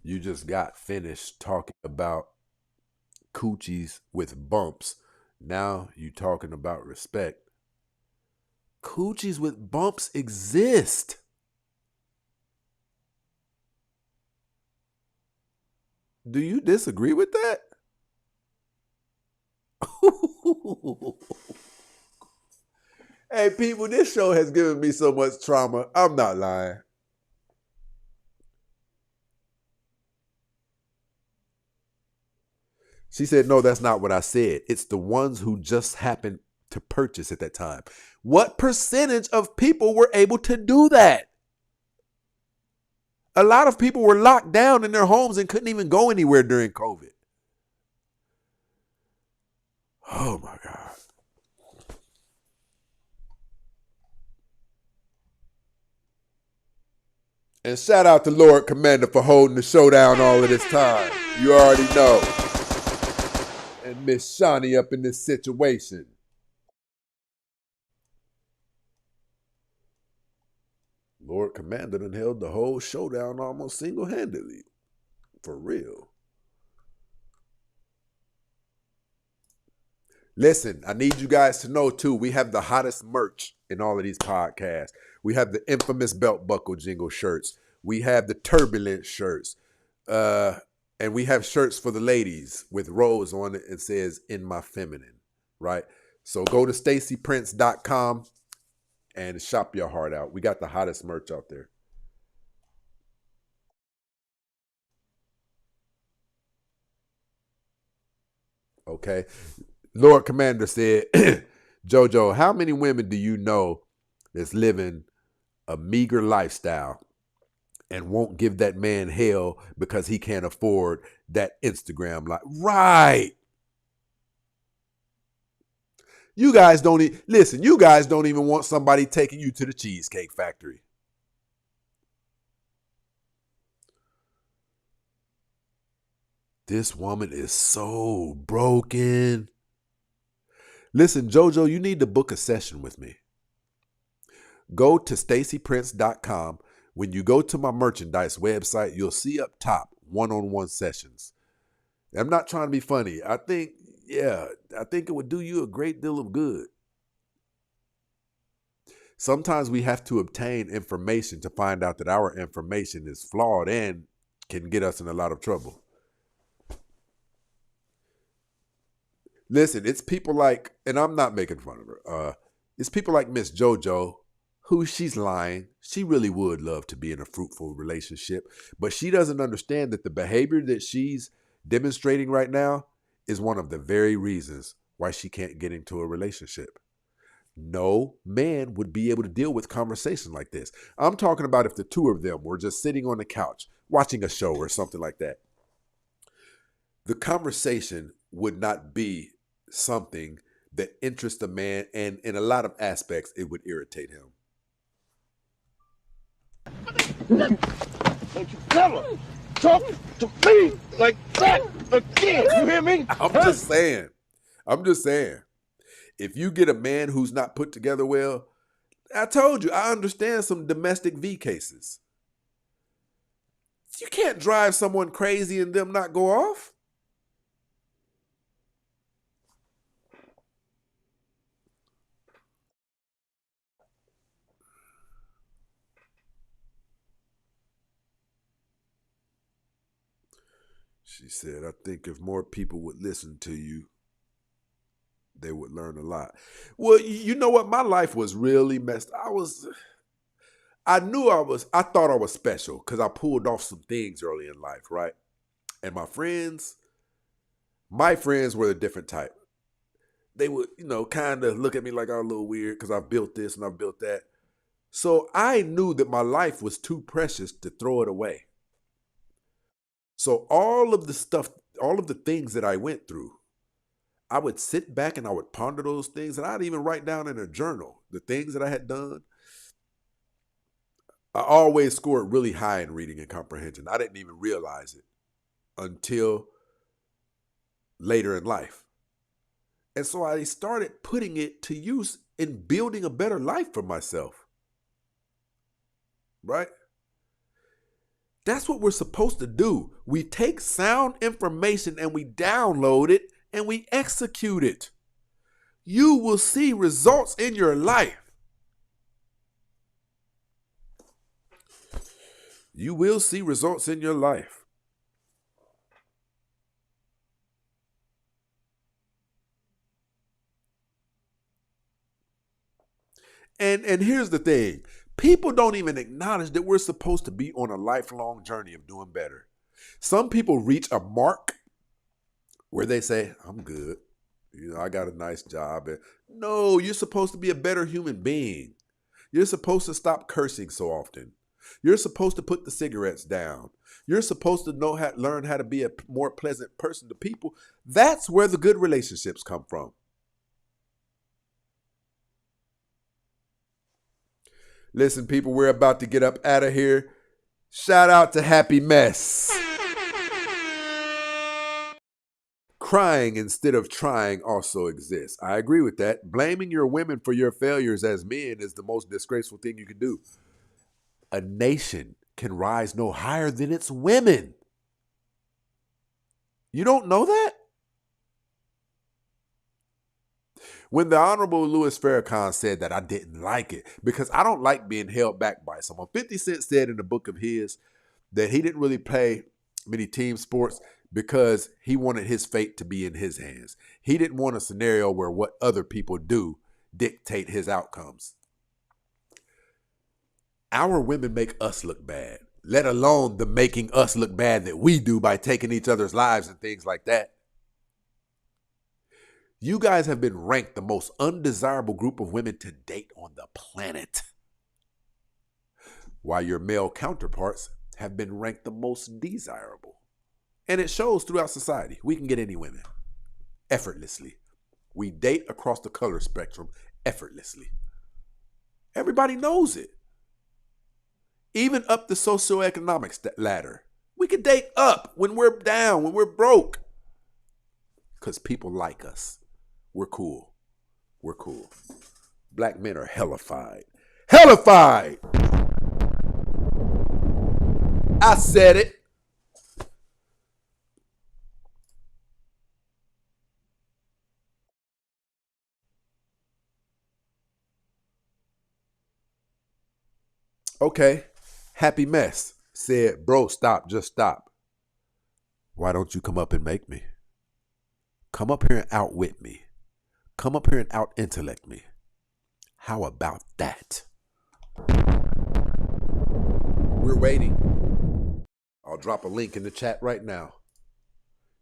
You just got finished talking about coochies with bumps. Now you talking about respect. Coochies with bumps exist. Do you disagree with that? Hey, people, this show has given me so much trauma. I'm not lying. She said, no, that's not what I said. It's the ones who just happened to purchase at that time. What percentage of people were able to do that? A lot of people were locked down in their homes and couldn't even go anywhere during COVID. Oh my God. And shout out to Lord Commander for holding the show down all of this time. You already know. And Miss Shawnee up in this situation. Lord Commander done held the whole showdown almost single-handedly. For real. Listen, I need you guys to know too, we have the hottest merch in all of these podcasts. We have the infamous belt buckle jingle shirts. We have the turbulent shirts. And we have shirts for the ladies with rose on it and says, in my feminine, right? So go to stacyprince.com and shop your heart out. We got the hottest merch out there. Okay. Lord Commander said, Jojo, how many women do you know that's living a meager lifestyle and won't give that man hell because he can't afford that Instagram life. Right. You guys don't listen, you guys don't even want somebody taking you to the Cheesecake Factory. This woman is so broken. Listen, JoJo, you need to book a session with me. Go to stacyprince.com. When you go to my merchandise website, you'll see up top one-on-one sessions. I'm not trying to be funny. I think it would do you a great deal of good. Sometimes we have to obtain information to find out that our information is flawed and can get us in a lot of trouble. Listen, it's people like, and I'm not making fun of her, it's people like Miss JoJo, who she's lying. She really would love to be in a fruitful relationship, but she doesn't understand that the behavior that she's demonstrating right now is one of the very reasons why she can't get into a relationship. No man would be able to deal with conversations like this. I'm talking about if the two of them were just sitting on the couch watching a show or something like that. The conversation would not be something that interests a man, and in a lot of aspects, it would irritate him. Don't you ever talk to me like that again. You hear me? I'm just saying. If you get a man who's not put together well, I told you, I understand some domestic V cases. You can't drive someone crazy and them not go off. She said, I think if more people would listen to you, they would learn a lot. Well, you know what? My life was really messed. I thought I was special because I pulled off some things early in life, right? And my friends were a different type. They would, kind of look at me like I'm a little weird because I've built this and I've built that. So I knew that my life was too precious to throw it away. So all of the things that I went through, I would sit back and I would ponder those things, and I'd even write down in a journal the things that I had done. I always scored really high in reading and comprehension. I didn't even realize it until later in life. And so I started putting it to use in building a better life for myself. Right? That's what we're supposed to do. We take sound information and we download it and we execute it. You will see results in your life. You will see results in your life. And here's the thing. People don't even acknowledge that we're supposed to be on a lifelong journey of doing better. Some people reach a mark where they say, I'm good. I got a nice job. No, you're supposed to be a better human being. You're supposed to stop cursing so often. You're supposed to put the cigarettes down. You're supposed to learn how to be a more pleasant person to people. That's where the good relationships come from. Listen, people, we're about to get up out of here. Shout out to Happy Mess. Crying instead of trying also exists. I agree with that. Blaming your women for your failures as men is the most disgraceful thing you can do. A nation can rise no higher than its women. You don't know that? When the Honorable Louis Farrakhan said that, I didn't like it because I don't like being held back by someone. 50 Cent said in a book of his that he didn't really play many team sports because he wanted his fate to be in his hands. He didn't want a scenario where what other people do dictate his outcomes. Our women make us look bad, let alone the making us look bad that we do by taking each other's lives and things like that. You guys have been ranked the most undesirable group of women to date on the planet. while your male counterparts have been ranked the most desirable. And it shows throughout society. We can get any women effortlessly. We date across the color spectrum effortlessly. Everybody knows it. Even up the socioeconomic ladder. We can date up when we're down, when we're broke. Because people like us. We're cool. We're cool. Black men are hellified. Hellified! I said it. Okay. Happy Mess said, bro, stop, just stop. Why don't you come up and make me? Come up here and outwit me. Come up here and out-intellect me. How about that? We're waiting. I'll drop a link in the chat right now.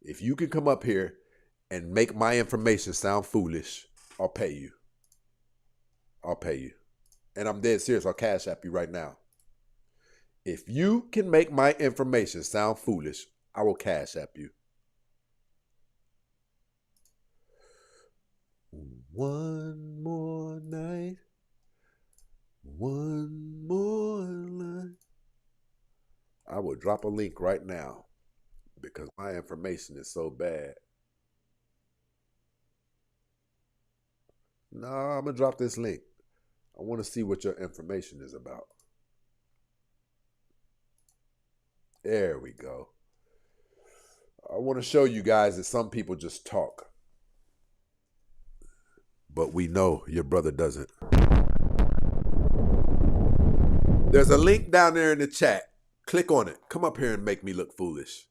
If you can come up here and make my information sound foolish, I'll pay you. I'll pay you. And I'm dead serious. I'll cash app you right now. If you can make my information sound foolish, I will cash app you. One more night. One more night. I will drop a link right now because my information is so bad. No, I'm going to drop this link. I want to see what your information is about. There we go. I want to show you guys that some people just talk. But we know your brother doesn't. There's a link down there in the chat. Click on it. Come up here and make me look foolish.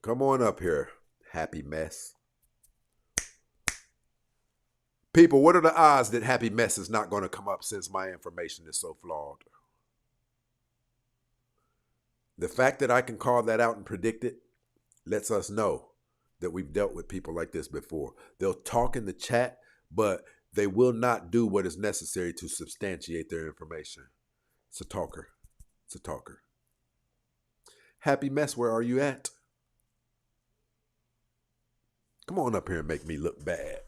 Come on up here, Happy Mess. People, what are the odds that Happy Mess is not going to come up since my information is so flawed? The fact that I can call that out and predict it lets us know that we've dealt with people like this before. They'll talk in the chat, but they will not do what is necessary to substantiate their information. It's a talker. It's a talker. Happy Mess, where are you at? Come on up here and make me look bad.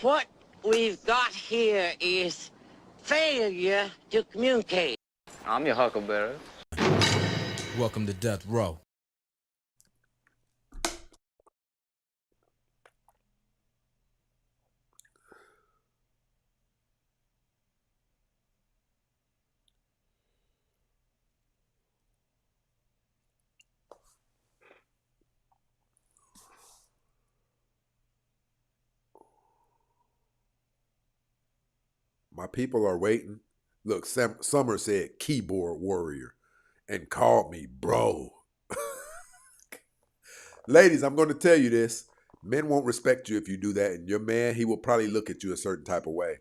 What we've got here is failure to communicate. I'm your huckleberry. Welcome to Death Row. My people are waiting. Look, Summer said keyboard warrior and called me bro. Ladies, I'm going to tell you this. Men won't respect you if you do that. And your man, he will probably look at you a certain type of way.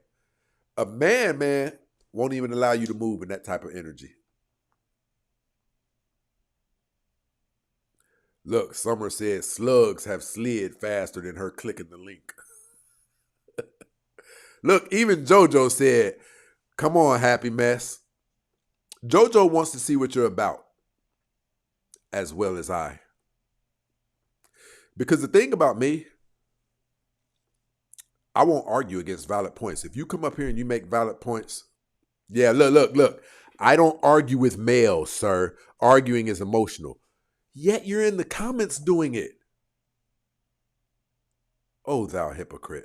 A man, won't even allow you to move in that type of energy. Look, Summer said slugs have slid faster than her clicking the link. Look, even JoJo said, come on, Happy Mess. JoJo wants to see what you're about, as well as I. Because the thing about me, I won't argue against valid points. If you come up here and you make valid points, yeah, look. I don't argue with males, sir. Arguing is emotional. Yet you're in the comments doing it. Oh, thou hypocrite.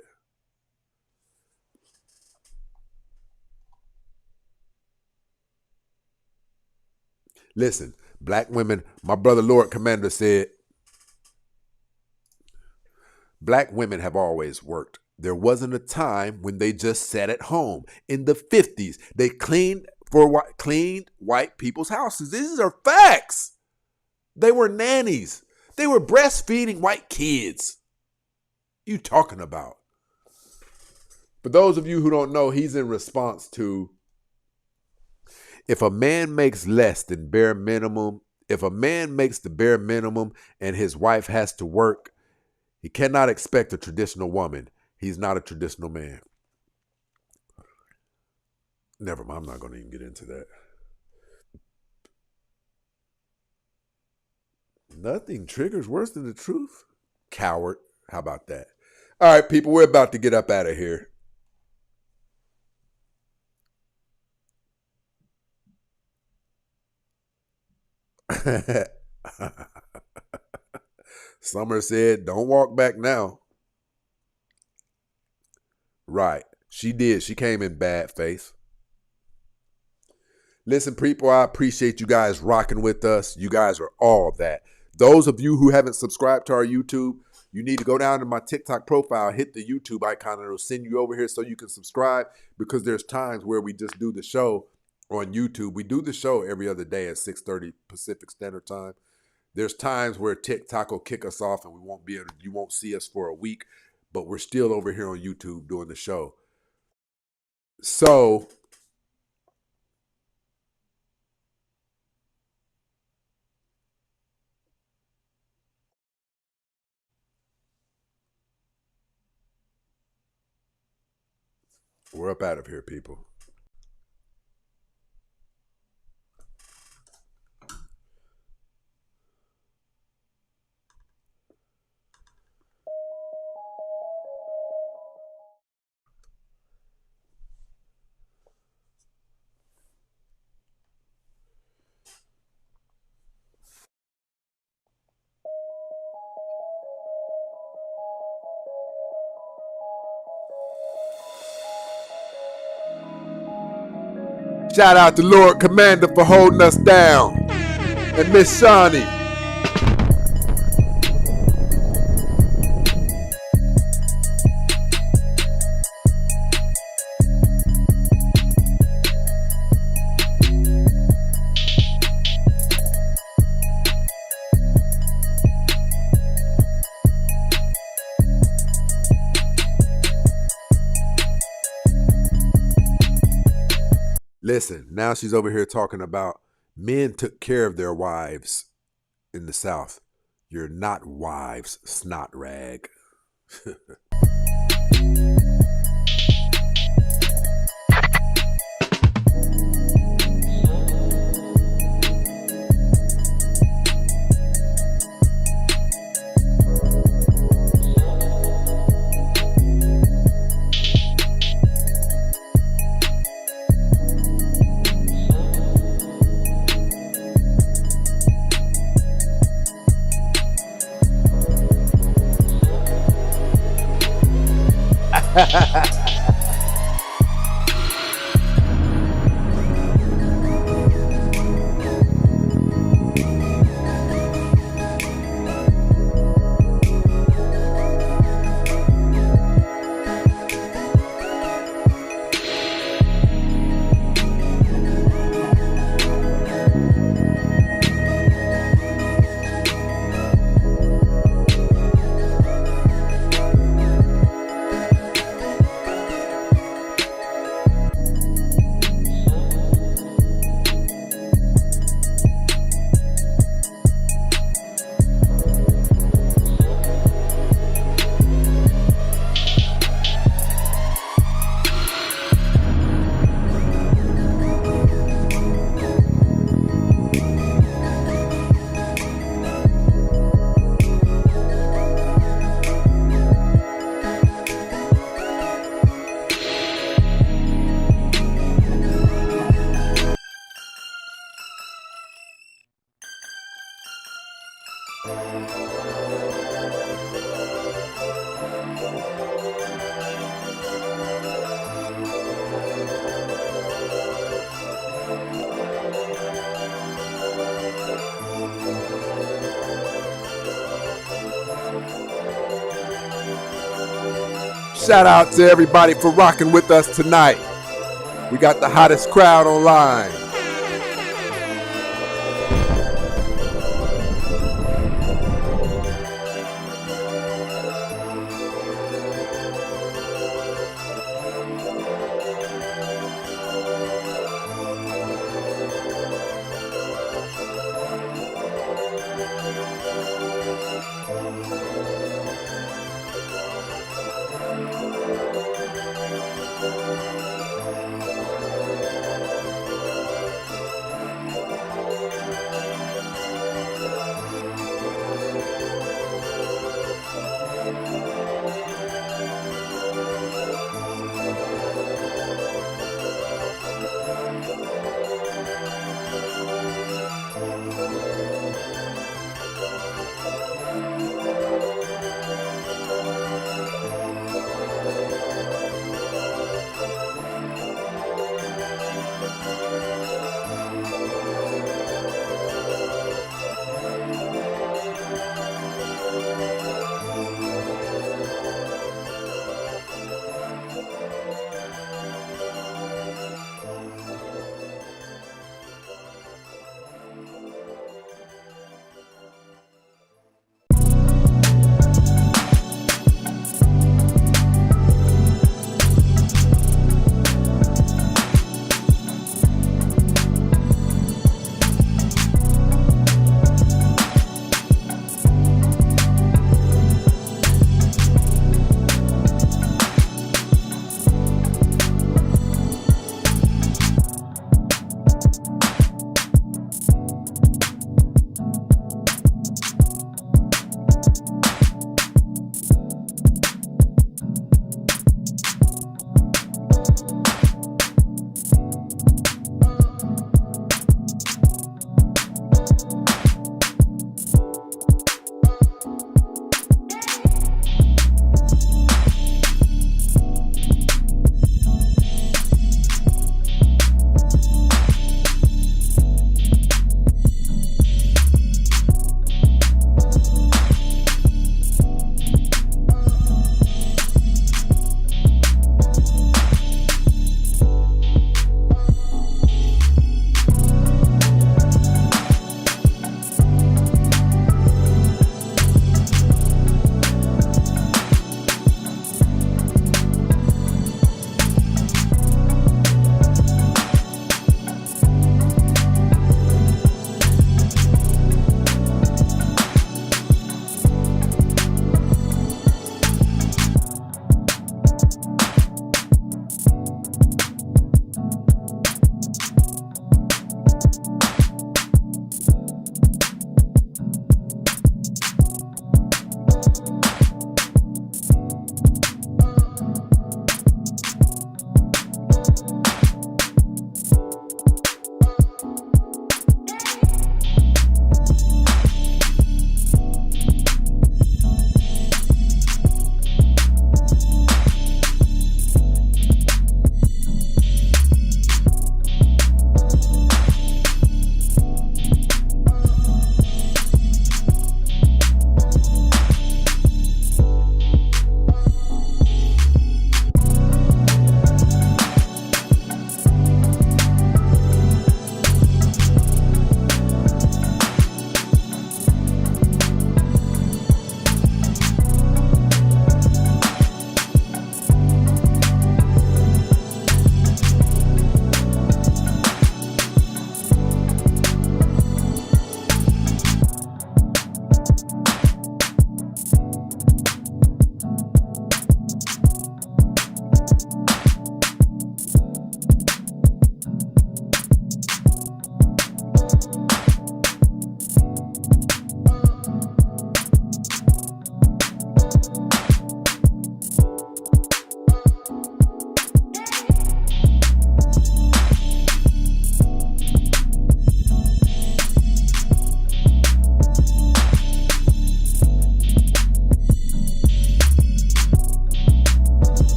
Listen, black women, my brother Lord Commander said, black women have always worked. There wasn't a time when they just sat at home. In the 50s, they cleaned white people's houses. These are facts. They were nannies. They were breastfeeding white kids. You talking about? For those of you who don't know, he's in response to, if a man makes less than bare minimum, if a man makes the bare minimum and his wife has to work, he cannot expect a traditional woman. He's not a traditional man. Never mind, I'm not going to even get into that. Nothing triggers worse than the truth. Coward. How about that? All right, people, we're about to get up out of here. Summer said, don't walk back now. Right. She did. She came in bad face. Listen, people, I appreciate you guys rocking with us. You guys are all that. Those of you who haven't subscribed to our YouTube, you need to go down to my TikTok profile, hit the YouTube icon, and it'll send you over here so you can subscribe, because there's times where we just do the show on YouTube. We do the show every other day at 6:30 Pacific Standard Time. There's times where TikTok will kick us off and you won't see us for a week, but we're still over here on YouTube doing the show. So we're up out of here, people. Shout out to Lord Commander for holding us down. And Miss Shawnee. Listen, now she's over here talking about men took care of their wives in the South. You're not wives, snot rag. Shout out to everybody for rocking with us tonight. We got the hottest crowd online.